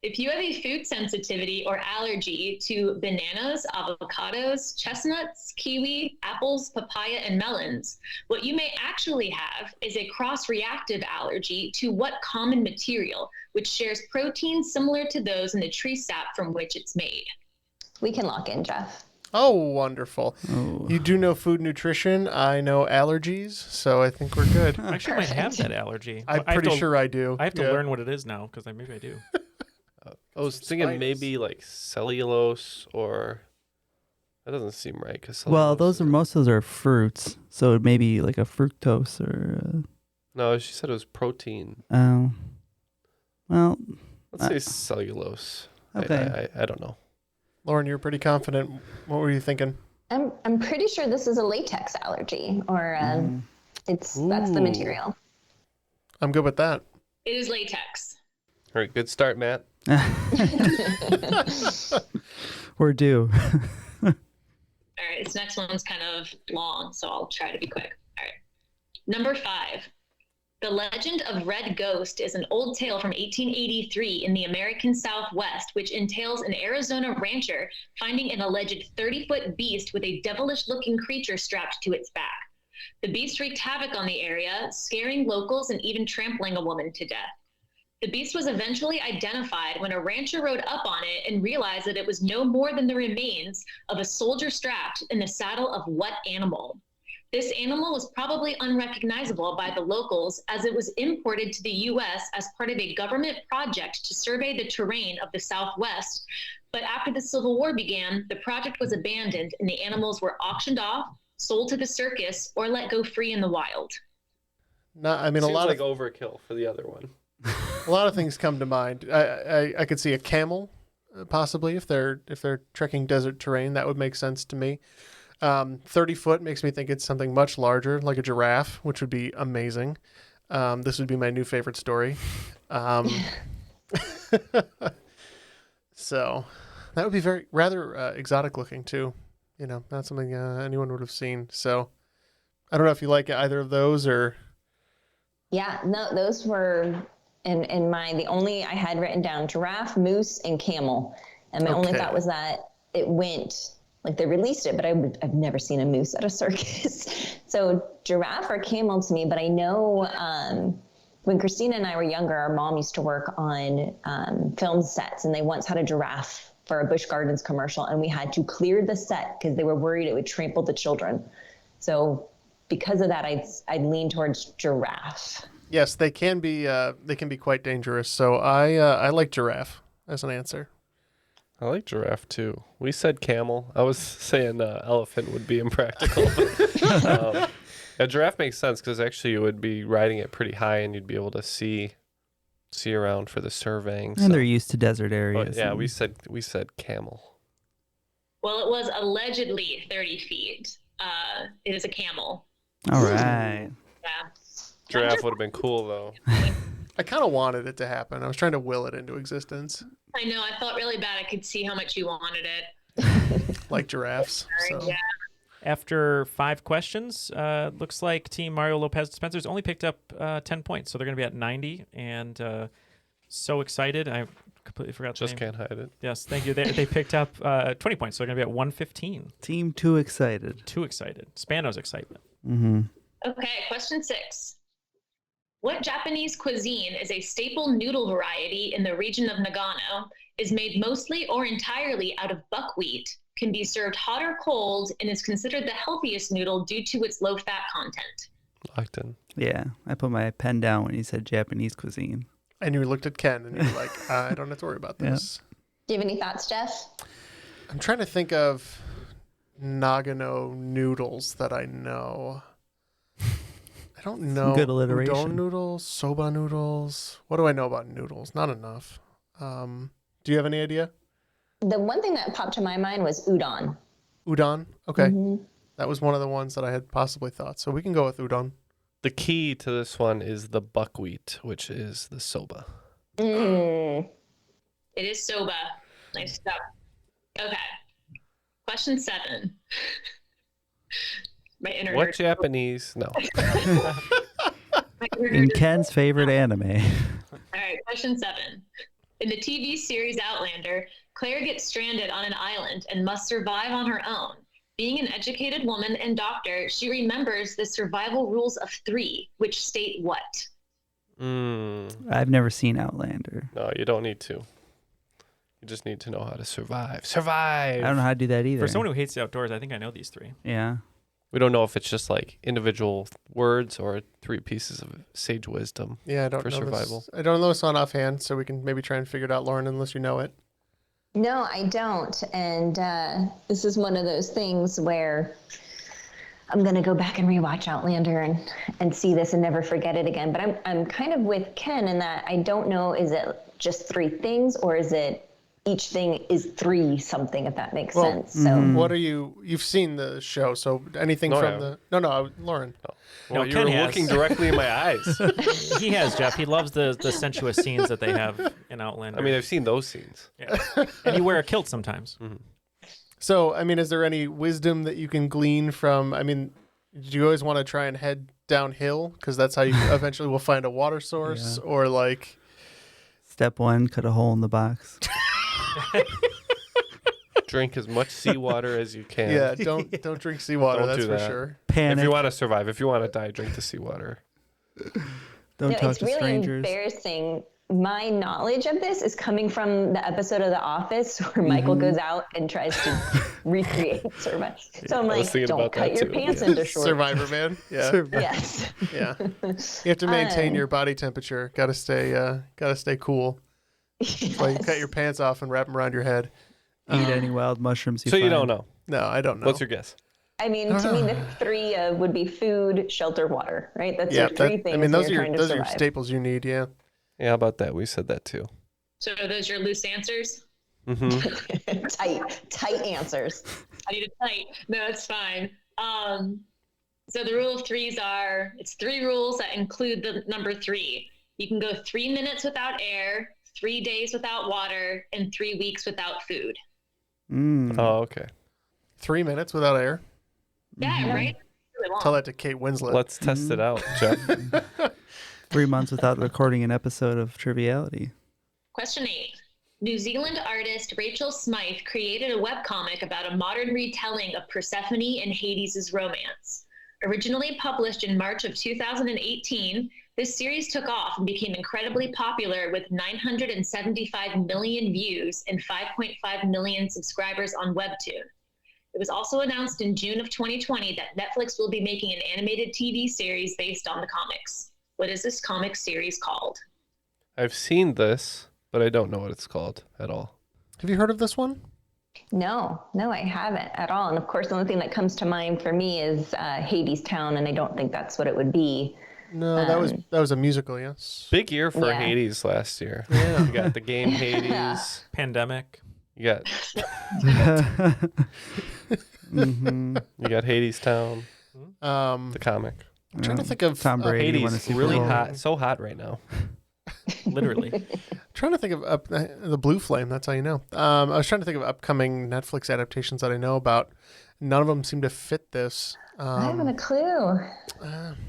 If you have a food sensitivity or allergy to bananas, avocados, chestnuts, kiwi, apples, papaya, and melons, what you may actually have is a cross-reactive allergy to what common material, which shares proteins similar to those in the tree sap from which it's made? We can lock in, Jeff. Oh, wonderful. Oh. You do know food nutrition. I know allergies, so I think we're good. I actually might have that allergy. I'm pretty sure I do. I have to learn what it is now because maybe I do. I was thinking maybe like cellulose or... That doesn't seem right. Well, most of those are fruits, so it may be like a fructose or... No, she said it was protein. Oh. Well... Let's say cellulose. Okay. I don't know. Lauren, you're pretty confident. What were you thinking? I'm pretty sure this is a latex allergy, or that's the material. I'm good with that. It is latex. All right, good start, Matt. We're due. All right, this next one's kind of long, so I'll try to be quick. All right. Number 5. The legend of Red Ghost is an old tale from 1883 in the American Southwest, which entails an Arizona rancher finding an alleged 30-foot beast with a devilish-looking creature strapped to its back. The beast wreaked havoc on the area, scaring locals and even trampling a woman to death. The beast was eventually identified when a rancher rode up on it and realized that it was no more than the remains of a soldier strapped in the saddle of what animal? This animal was probably unrecognizable by the locals as it was imported to the U.S. as part of a government project to survey the terrain of the Southwest. But after the Civil War began, the project was abandoned and the animals were auctioned off, sold to the circus, or let go free in the wild. No, I mean, Seems a lot like of overkill for the other one. a lot of things come to mind. I could see a camel, possibly if they're trekking desert terrain. That would make sense to me. 30 foot makes me think it's something much larger, like a giraffe, which would be amazing. This would be my new favorite story. So that would be rather exotic looking too. You know, not something anyone would have seen. So I don't know if you like either of those or. Yeah, no, those were in my, the only I had written down giraffe, moose, and camel. And my only thought was that it went, like they released it, but I've never seen a moose at a circus. So giraffe or camel to me, but I know when Christina and I were younger, our mom used to work on film sets, and they once had a giraffe for a Busch Gardens commercial, and we had to clear the set because they were worried it would trample the children. So because of that, I'd lean towards giraffe. Yes, they can be quite dangerous. So I like giraffe as an answer. I like giraffe too. We said camel. I was saying elephant would be impractical. But, a giraffe makes sense because actually you would be riding it pretty high and you'd be able to see around for the surveying. And they're used to desert areas. Yeah, we said camel. Well, it was allegedly 30 feet. It is a camel. All right. Yeah. Giraffe would have been cool though. I kind of wanted it to happen. I was trying to will it into existence. I know. I felt really bad. I could see how much you wanted it. Like giraffes. Sorry, So. yeah. After 5 questions, looks like Team Mario Lopez Dispensers only picked up 10 points, so they're going to be at 90. And so excited, I completely forgot the Just name. can't hide it. Yes, thank you. They picked up 20 points, so they're going to be at 115. Team too excited. Too excited. Spano's excitement. Mm-hmm. Okay, question 6. What Japanese cuisine is a staple noodle variety in the region of Nagano, is made mostly or entirely out of buckwheat, can be served hot or cold, and is considered the healthiest noodle due to its low fat content? Locked in. Yeah, I put my pen down when you said Japanese cuisine. And you looked at Ken and you were like, I don't have to worry about this. Do you have any thoughts, Jeff? I'm trying to think of Nagano noodles that I know. I don't know. Good alliteration. Udon noodles, soba noodles. What do I know about noodles? Not enough. Do you have any idea? The one thing that popped to my mind was udon. Udon? Okay. Mm-hmm. That was one of the ones that I had possibly thought. So we can go with udon. The key to this one is the buckwheat, which is the soba. It is soba. Nice stuff. Okay. Question 7. My inner What nerd. Japanese? No. My inner In nerd. Ken's favorite anime. All right, question 7. In the TV series Outlander, Claire gets stranded on an island and must survive on her own. Being an educated woman and doctor, she remembers the survival rules of 3, which state what? I've never seen Outlander. No, you don't need to. You just need to know how to survive. Survive! I don't know how to do that either. For someone who hates the outdoors, I think I know these 3. Yeah. We don't know if it's just like individual words or 3 pieces of sage wisdom. Yeah, I don't for know survival. This. I don't know this on offhand, so we can maybe try and figure it out, Lauren, unless you know it. No, I don't. And this is one of those things where I'm going to go back and rewatch Outlander and see this and never forget it again. But I'm kind of with Ken in that I don't know, is it just 3 things or is it each thing is 3 something, if that makes sense. So what are you've seen the show, so anything from Lauren. Well, Ken you're has. looking directly in my eyes. He has, Jeff. He loves the sensuous scenes that they have in Outlander. I mean, I've seen those scenes. Yeah. And you wear a kilt sometimes. Mm-hmm. So, I mean, is there any wisdom that you can glean from, I mean, do you always want to try and head downhill because that's how you eventually will find a water source, or like Step 1, cut a hole in the box. Drink as much seawater as you can. Yeah, don't drink seawater. That's for sure. Panic. If you want to survive, if you want to die, drink the seawater. Don't talk it's to really strangers. embarrassing. My knowledge of this is coming from the episode of The Office where Michael goes out and tries to recreate survival. So I'm like, don't cut your pants into shorts. Survivor Man. Yeah. Yes. Yeah. You have to maintain your body temperature. Got to stay cool. That's why you cut your pants off and wrap them around your head. Eat any wild mushrooms you So find. you don't know? No, I don't know. What's your guess? I mean, to me, the three would be food, shelter, water, right? That's your three things. I mean, those are trying to those are your survive. staples you need. Yeah. Yeah, how about that? We said that too. So are those your loose answers? Mm-hmm. tight answers. I need a tight. No, it's fine. So the rule of threes it's 3 rules that include the number 3. You can go 3 minutes without air, 3 days without water, and 3 weeks without food. Oh, okay. 3 minutes without air. Yeah, right? Really long. Tell that to Kate Winslet. Let's test it out, Jeff. 3 months without recording an episode of Triviality. Question 8. New Zealand artist Rachel Smythe created a webcomic about a modern retelling of Persephone and Hades' romance. Originally published in March of 2018, this series took off and became incredibly popular with 975 million views and 5.5 million subscribers on Webtoon. It was also announced in June of 2020 that Netflix will be making an animated TV series based on the comics. What is this comic series called? I've seen this, but I don't know what it's called at all. Have you heard of this one? No, I haven't at all. And of course, the only thing that comes to mind for me is Hades Town, and I don't think that's what it would be. No, that was a musical, yes. Big year for Yeah. Hades last year. Yeah. You got the game Hades. Pandemic. You got you got Hades Town. The comic. I'm trying to think of Tom Brady won a Hades Super really Bowl. hot, so hot right now. Literally. trying to think of the Blue Flame. That's how you know. I was trying to think of upcoming Netflix adaptations that I know about. None of them seem to fit this. I haven't a clue.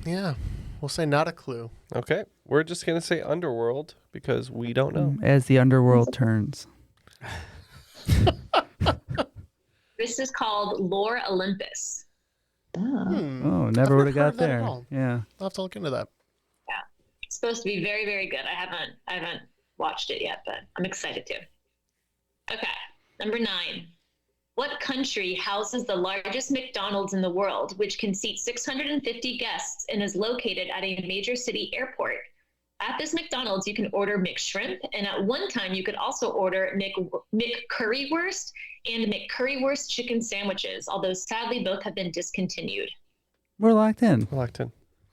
Yeah, we'll say not a clue. Okay, we're just gonna say Underworld because we don't know. As the underworld turns. This is called Lore Olympus. Oh, never would have got there. Yeah. I'll have to look into that. Yeah, it's supposed to be very, very good. I haven't watched it yet, but I'm excited to. Okay, number 9. What country houses the largest McDonald's in the world, which can seat 650 guests and is located at a major city airport? At this McDonald's, you can order McShrimp, and at one time, you could also order McCurrywurst and McCurrywurst chicken sandwiches, although sadly both have been discontinued. We're locked in.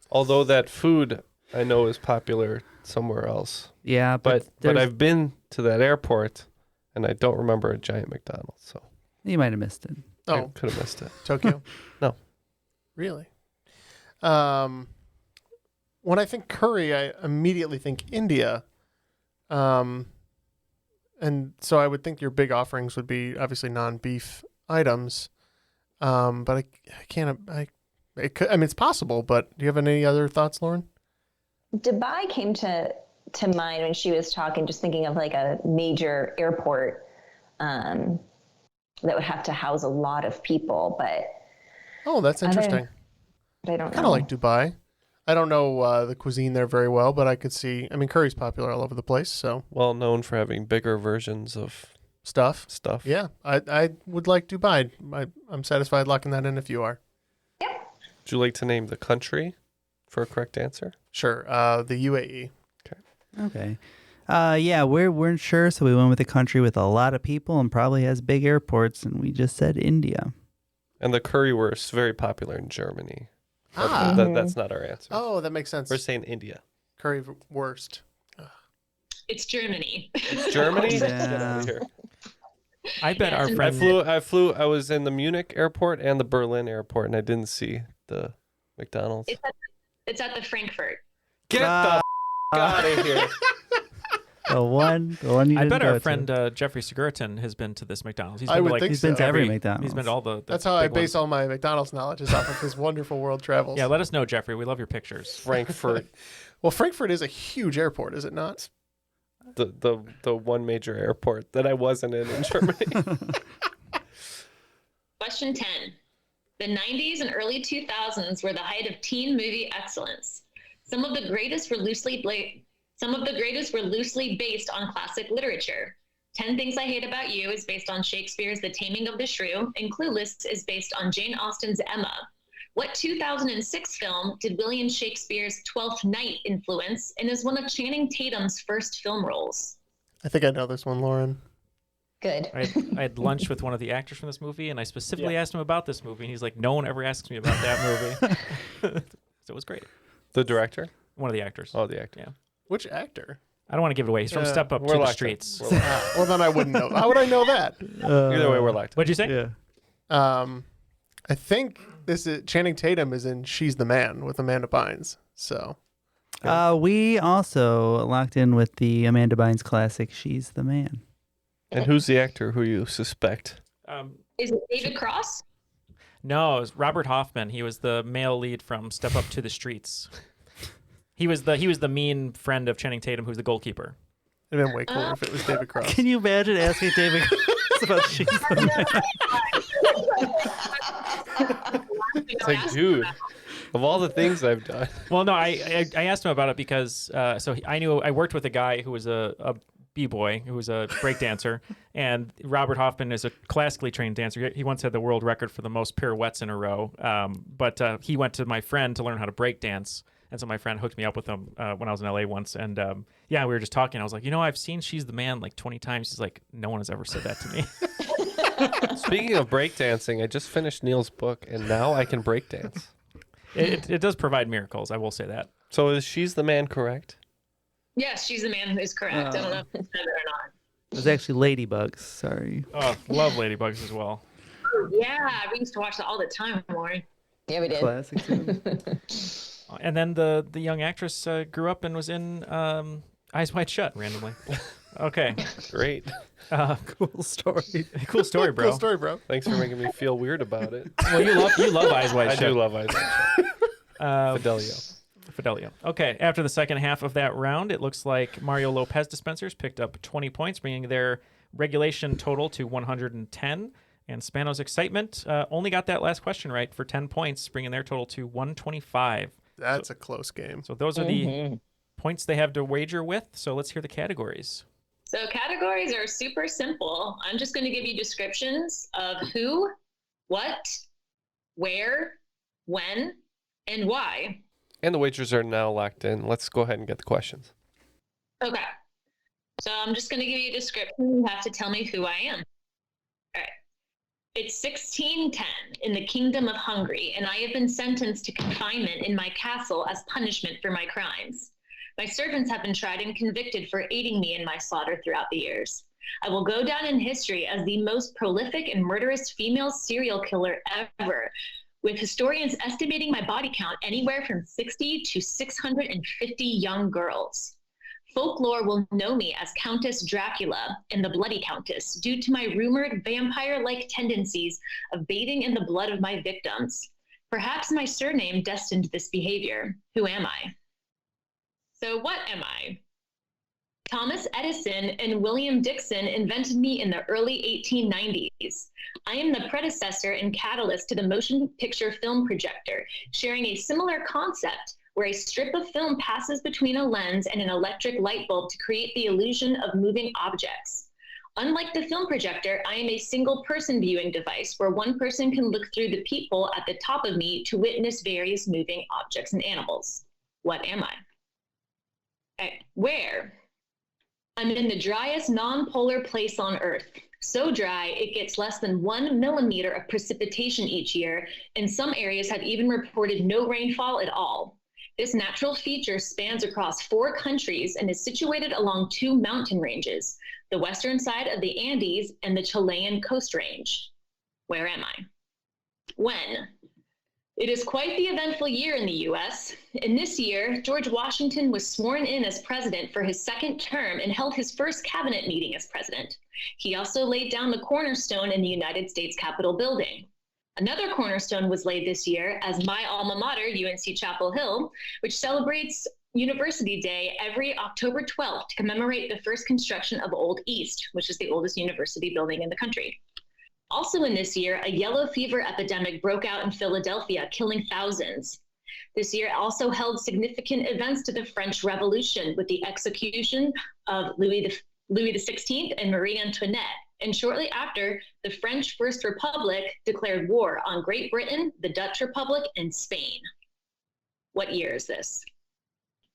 Although that food I know is popular somewhere else. Yeah, but I've been to that airport, and I don't remember a giant McDonald's. So you might have missed it. I could have missed it. Tokyo? No. Really? When I think curry, I immediately think India. And so I would think your big offerings would be obviously non-beef items. But I can't, it could, I mean, it's possible, but do you have any other thoughts, Lauren? Dubai came to mind when she was talking, just thinking of like a major airport that would have to house a lot of people. But oh, that's interesting. I don't know. Kind of like Dubai. I don't know the cuisine there very well, but I could see. I mean, curry's popular all over the place. So well known for having bigger versions of stuff. Yeah, I would like Dubai. I'm satisfied locking that in if you are. Would you like to name the country for a correct answer? Sure. The UAE. Okay. Yeah, we weren't sure, so we went with a country with a lot of people and probably has big airports, and we just said India. And the currywurst, very popular in Germany. Ah. That's not our answer. Oh, that makes sense. We're saying India. Currywurst. It's Germany. It's Germany? Yeah. Get out of here. I bet our friend. I was in the Munich airport and the Berlin airport, and I didn't see the McDonald's. It's at the Frankfurt. Get the out of here. The one you I didn't bet go our to. friend Jeffrey Seguritan has been to this McDonald's. He's I been would to, like, think He's been to every McDonald's. He's been to all the That's how I big base ones. all my McDonald's knowledge is off of his wonderful world travels. Yeah, let us know, Jeffrey. We love your pictures. Frankfurt, Well, Frankfurt is a huge airport, is it not? the one major airport that I wasn't in Germany. Question 10. The 90s and early 2000s were the height of teen movie excellence. Some of the greatest were loosely based on classic literature. 10 Things I Hate About You is based on Shakespeare's The Taming of the Shrew, and Clueless is based on Jane Austen's Emma. What 2006 film did William Shakespeare's Twelfth Night influence and is one of Channing Tatum's first film roles? I think I know this one, Lauren. Good. I had lunch with one of the actors from this movie, and I specifically asked him about this movie, and he's like, no one ever asks me about that movie. So it was great. The director? One of the actors. Oh, the actor. Yeah. Which actor? I don't want to give it away. He's from Step Up we're to the locked in. Streets. We're locked Well, then I wouldn't know. How would I know that? Either way, we're locked. What'd you say? Yeah. I think Channing Tatum is in She's the Man with Amanda Bynes. So We also locked in with the Amanda Bynes classic, She's the Man. And who's the actor who you suspect? Is it David Cross? No, it was Robert Hoffman. He was the male lead from Step Up to the Streets. He was the mean friend of Channing Tatum, who's the goalkeeper. it'd been way cooler if it was David Cross. Can you imagine asking David Cross about She's the Man? It's like, dude, of all the things I've done. Well, no, I asked him about it because I worked with a guy who was a b-boy, who was a break dancer, and Robert Hoffman is a classically trained dancer. He once had the world record for the most pirouettes in a row, but he went to my friend to learn how to break dance, and so my friend hooked me up with him when I was in LA once, and we were just talking. I was like, I've seen She's the Man like 20 times. He's like, no one has ever said that to me. Speaking of breakdancing, I just finished Neal's book, and now I can breakdance. It does provide miracles, I will say that. So is She's the Man correct? Yes, She's the Man who is correct. I don't know if it's said it or not. It was actually Ladybugs. Sorry. Oh, love Ladybugs as well. Oh, yeah, we used to watch that all the time, Lauren. Yeah, we did. Classic too. And then the young actress grew up and was in Eyes Wide Shut randomly. Okay. Great. Cool story. Cool story, bro. Cool story, bro. Thanks for making me feel weird about it. Well, you love Eyes Wide Shut. I do love Eyes Wide Shut. Fidelio. Okay, after the second half of that round, it looks like Mario Lopez dispensers picked up 20 points, bringing their regulation total to 110. And Spano's Excitement only got that last question right for 10 points, bringing their total to 125. That's a close game. So those are the points they have to wager with. So let's hear the categories. So categories are super simple. I'm just going to give you descriptions of who, what, where, when, and why. And the wagers are now locked in. Let's go ahead and get the questions. Okay. So I'm just going to give you a description. You have to tell me who I am. All right. It's 1610 in the Kingdom of Hungary, and I have been sentenced to confinement in my castle as punishment for my crimes. My servants have been tried and convicted for aiding me in my slaughter throughout the years. I will go down in history as the most prolific and murderous female serial killer ever, with historians estimating my body count anywhere from 60 to 650 young girls. Folklore will know me as Countess Dracula and the Bloody Countess due to my rumored vampire-like tendencies of bathing in the blood of my victims. Perhaps my surname destined this behavior. Who am I? So what am I? Thomas Edison and William Dixon invented me in the early 1890s. I am the predecessor and catalyst to the motion picture film projector, sharing a similar concept where a strip of film passes between a lens and an electric light bulb to create the illusion of moving objects. Unlike the film projector, I am a single-person viewing device where one person can look through the peephole at the top of me to witness various moving objects and animals. What am I? Okay. Where? I'm in the driest non-polar place on Earth. So dry, it gets less than 1 millimeter of precipitation each year, and some areas have even reported no rainfall at all. This natural feature spans across 4 countries and is situated along 2 mountain ranges, the western side of the Andes and the Chilean Coast Range. Where am I? When? It is quite the eventful year in the U.S. In this year, George Washington was sworn in as president for his second term and held his first cabinet meeting as president. He also laid down the cornerstone in the United States Capitol building. Another cornerstone was laid this year as my alma mater, UNC Chapel Hill, which celebrates University Day every October 12th to commemorate the first construction of Old East, which is the oldest university building in the country. Also in this year, a yellow fever epidemic broke out in Philadelphia, killing thousands. This year also held significant events to the French Revolution with the execution of Louis XVI and Marie Antoinette. And shortly after, the French First Republic declared war on Great Britain, the Dutch Republic, and Spain. What year is this?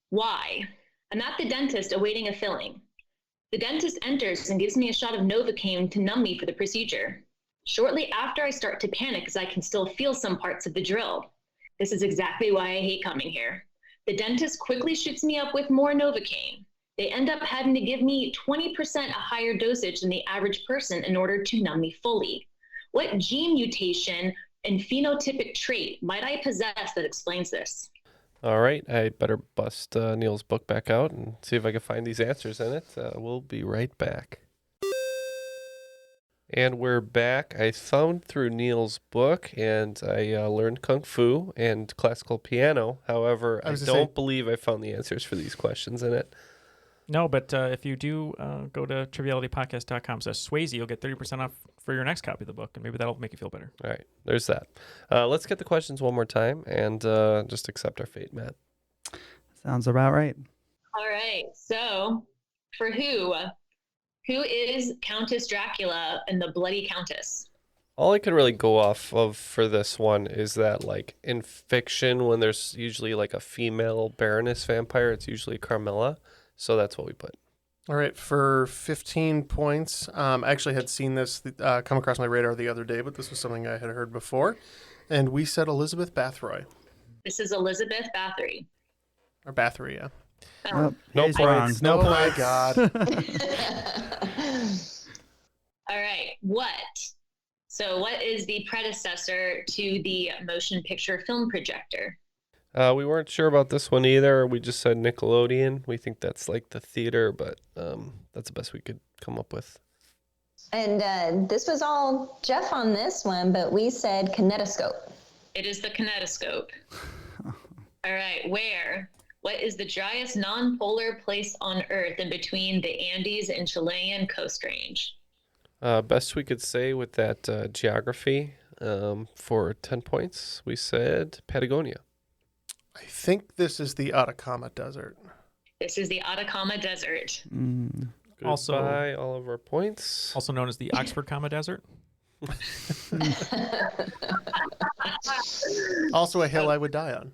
Why? I'm at the dentist awaiting a filling. The dentist enters and gives me a shot of Novocaine to numb me for the procedure. Shortly after, I start to panic as I can still feel some parts of the drill. This is exactly why I hate coming here. The dentist quickly shoots me up with more Novocaine. They end up having to give me 20% a higher dosage than the average person in order to numb me fully. What gene mutation and phenotypic trait might I possess that explains this? All right, I better bust Neal's book back out and see if I can find these answers in it. We'll be right back. And we're back. I thumbed through Neal's book and I learned Kung Fu and classical piano. However, I don't believe I found the answers for these questions in it. No, but if you do go to trivialitypodcast.com/Swayze, you'll get 30% off for your next copy of the book, and maybe that'll make you feel better. All right, there's that. Let's get the questions one more time and just accept our fate, Matt. Sounds about right. All right, so for who is Countess Dracula and the Bloody Countess? All I could really go off of for this one is that, like, in fiction, when there's usually like a female Baroness vampire, it's usually Carmilla. So that's what we put. All right, for 15 points. I actually had seen this come across my radar the other day, but this was something I had heard before. And we said Elizabeth Bathory. This is Elizabeth Bathory. Or Bathory, yeah. Oh. No He's wrong. No oh my points. God. All right, what? So what is the predecessor to the motion picture film projector? We weren't sure about this one either. We just said Nickelodeon. We think that's like the theater, but that's the best we could come up with. And this was all Jeff on this one, but we said kinetoscope. It is the kinetoscope. All right, where? What is the driest non-polar place on Earth in between the Andes and Chilean coast range? Best we could say with that geography for 10 points, we said Patagonia. I think this is the Atacama Desert. This is the Atacama Desert. Also, Goodbye, all of our points. Also known as the Oxford Comma Desert. Also a hill I would die on.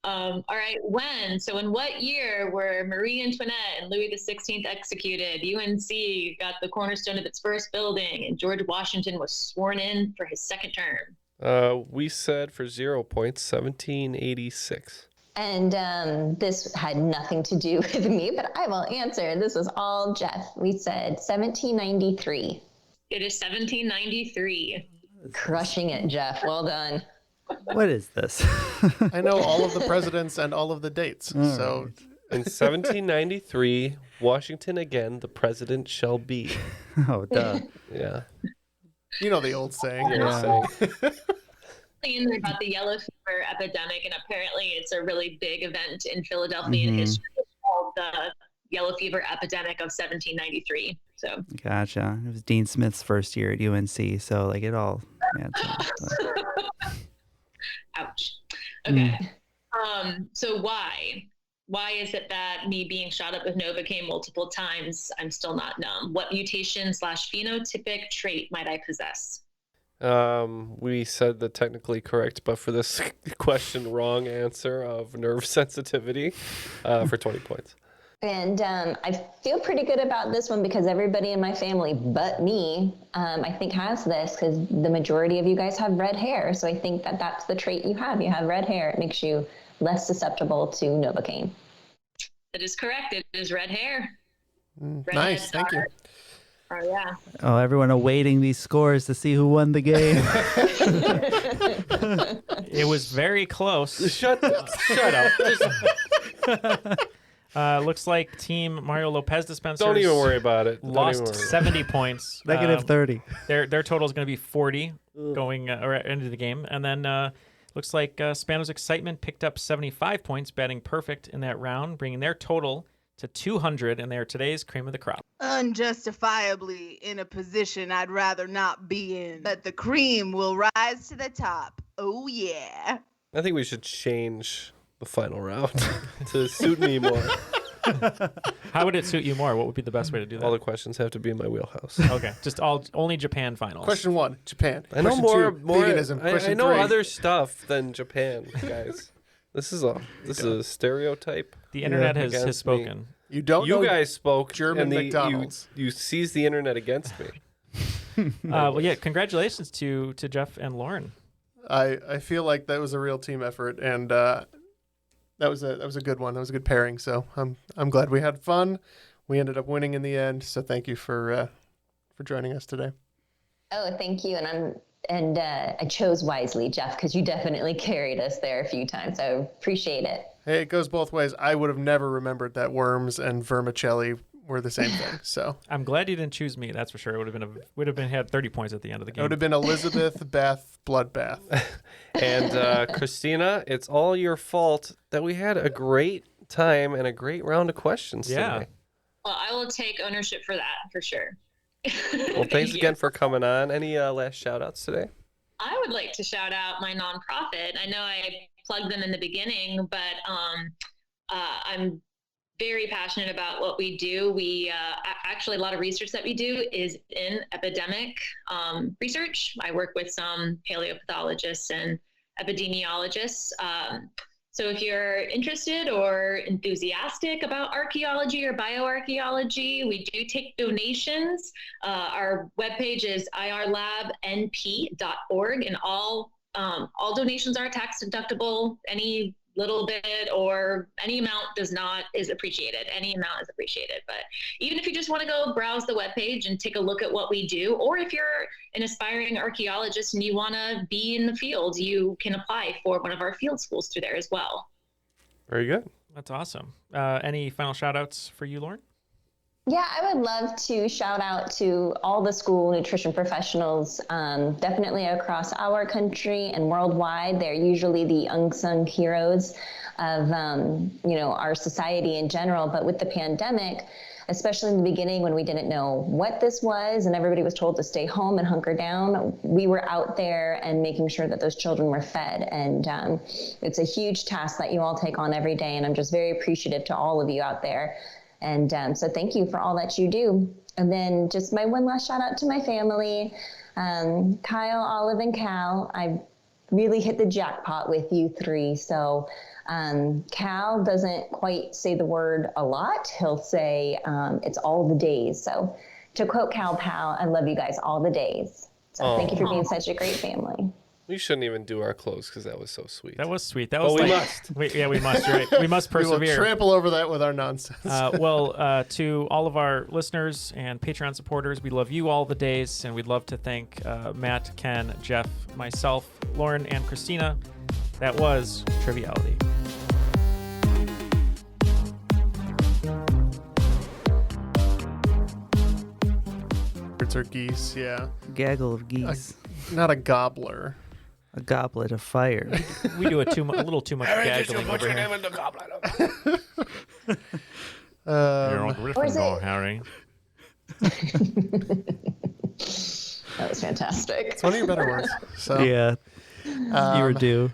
All right, when? So in what year were Marie Antoinette and Louis XVI executed? UNC got the cornerstone of its first building, and George Washington was sworn in for his second term. We said for 0 points, 1786. And this had nothing to do with me, but I will answer. This was all Jeff. We said 1793. It is 1793. Crushing it, Jeff. Well done. What is this? I know all of the presidents and all of the dates. So in 1793, Washington again, the president shall be. Oh, duh. Yeah. You know the old saying. Yeah. About the yellow fever epidemic, and apparently it's a really big event in Philadelphia in history. It's called the yellow fever epidemic of 1793. So Gotcha. It was Dean Smith's first year at UNC, so like it all adds up. Ouch. Okay. So why is it that me being shot up with Novocaine multiple times, I'm still not numb? What mutation/phenotypic trait might I possess? We said the technically correct, but for this question, wrong answer of nerve sensitivity for 20 points. And I feel pretty good about this one because everybody in my family but me, I think has this because the majority of you guys have red hair. So I think that that's the trait you have. You have red hair. It makes you less susceptible to Novocaine. That is correct. It is red hair. Nice. Thank you. Oh, yeah. Oh, everyone awaiting these scores to see who won the game. It was very close. Shut up. Looks like Team Mario Lopez Dispensers. Don't even worry about it. Lost 70 points. Negative 30. Their total is going to be 40 going or into the game. And then looks like Spano's Excitement picked up 75 points, batting perfect in that round, bringing their total to 200, and they're today's cream of the crop. Unjustifiably in a position I'd rather not be in. But the cream will rise to the top. Oh, yeah. I think we should change the final round to suit me more. How would it suit you more? What would be the best way to do that? All the questions have to be in my wheelhouse. Okay, just only Japan finals. Question 1, Japan. I know Question more. 2, veganism. I Question know 3. other stuff than Japan, guys. This is a stereotype. The internet has spoken. Me. You don't. You know guys spoke. German and McDonald's. You seized the internet against me. Well, yeah. Congratulations to Jeff and Lauren. I feel like that was a real team effort, and that was a good one. That was a good pairing. So I'm glad we had fun. We ended up winning in the end. So thank you for joining us today. Oh, thank you. And I chose wisely, Jeff, because you definitely carried us there a few times. So I appreciate it. Hey, it goes both ways. I would have never remembered that worms and vermicelli were the same thing. So I'm glad you didn't choose me. That's for sure. It would have been had 30 points at the end of the game. It would have been Elizabeth Beth Bloodbath. And Christina, it's all your fault that we had a great time and a great round of questions today. Well, I will take ownership for that for sure. Well, thanks again for coming on. Any last shout outs today? I would like to shout out my nonprofit. I know I plugged them in the beginning, but I'm very passionate about what we do. We actually, a lot of research that we do is in epidemic research. I work with some paleopathologists and epidemiologists. So if you're interested or enthusiastic about archaeology or bioarchaeology, we do take donations. Our webpage is irlabnp.org, and all donations are tax deductible. Any little bit or any amount is appreciated. Any amount is appreciated. But even if you just want to go browse the webpage and take a look at what we do, or if you're an aspiring archaeologist and you want to be in the field, you can apply for one of our field schools through there as well. Very good. That's awesome. Any final shout outs for you, Lauren? Yeah, I would love to shout out to all the school nutrition professionals, definitely across our country and worldwide. They're usually the unsung heroes of, our society in general. But with the pandemic, especially in the beginning when we didn't know what this was and everybody was told to stay home and hunker down, we were out there and making sure that those children were fed. And it's a huge task that you all take on every day. And I'm just very appreciative to all of you out there. And so thank you for all that you do. And then just my one last shout out to my family, Kyle, Olive, and Cal. I really hit the jackpot with you three. So Cal doesn't quite say the word a lot. He'll say it's all the days. So to quote Cal Pal, I love you guys all the days. So thank you for being such a great family. We shouldn't even do our close because that was so sweet. That was sweet. That was. We must. We must. You're right. We must persevere. We will trample over that with our nonsense. To all of our listeners and Patreon supporters, we love you all the days, and we'd love to thank Matt, Ken, Jeff, myself, Lauren, and Christina. That was Triviality. Birds are geese, yeah. Gaggle of geese. Not a gobbler. A goblet of fire. We do a little too much gaggling over here. You're on Gryffindor, Harry. That was fantastic. It's one of your better ones. So yeah, you were due.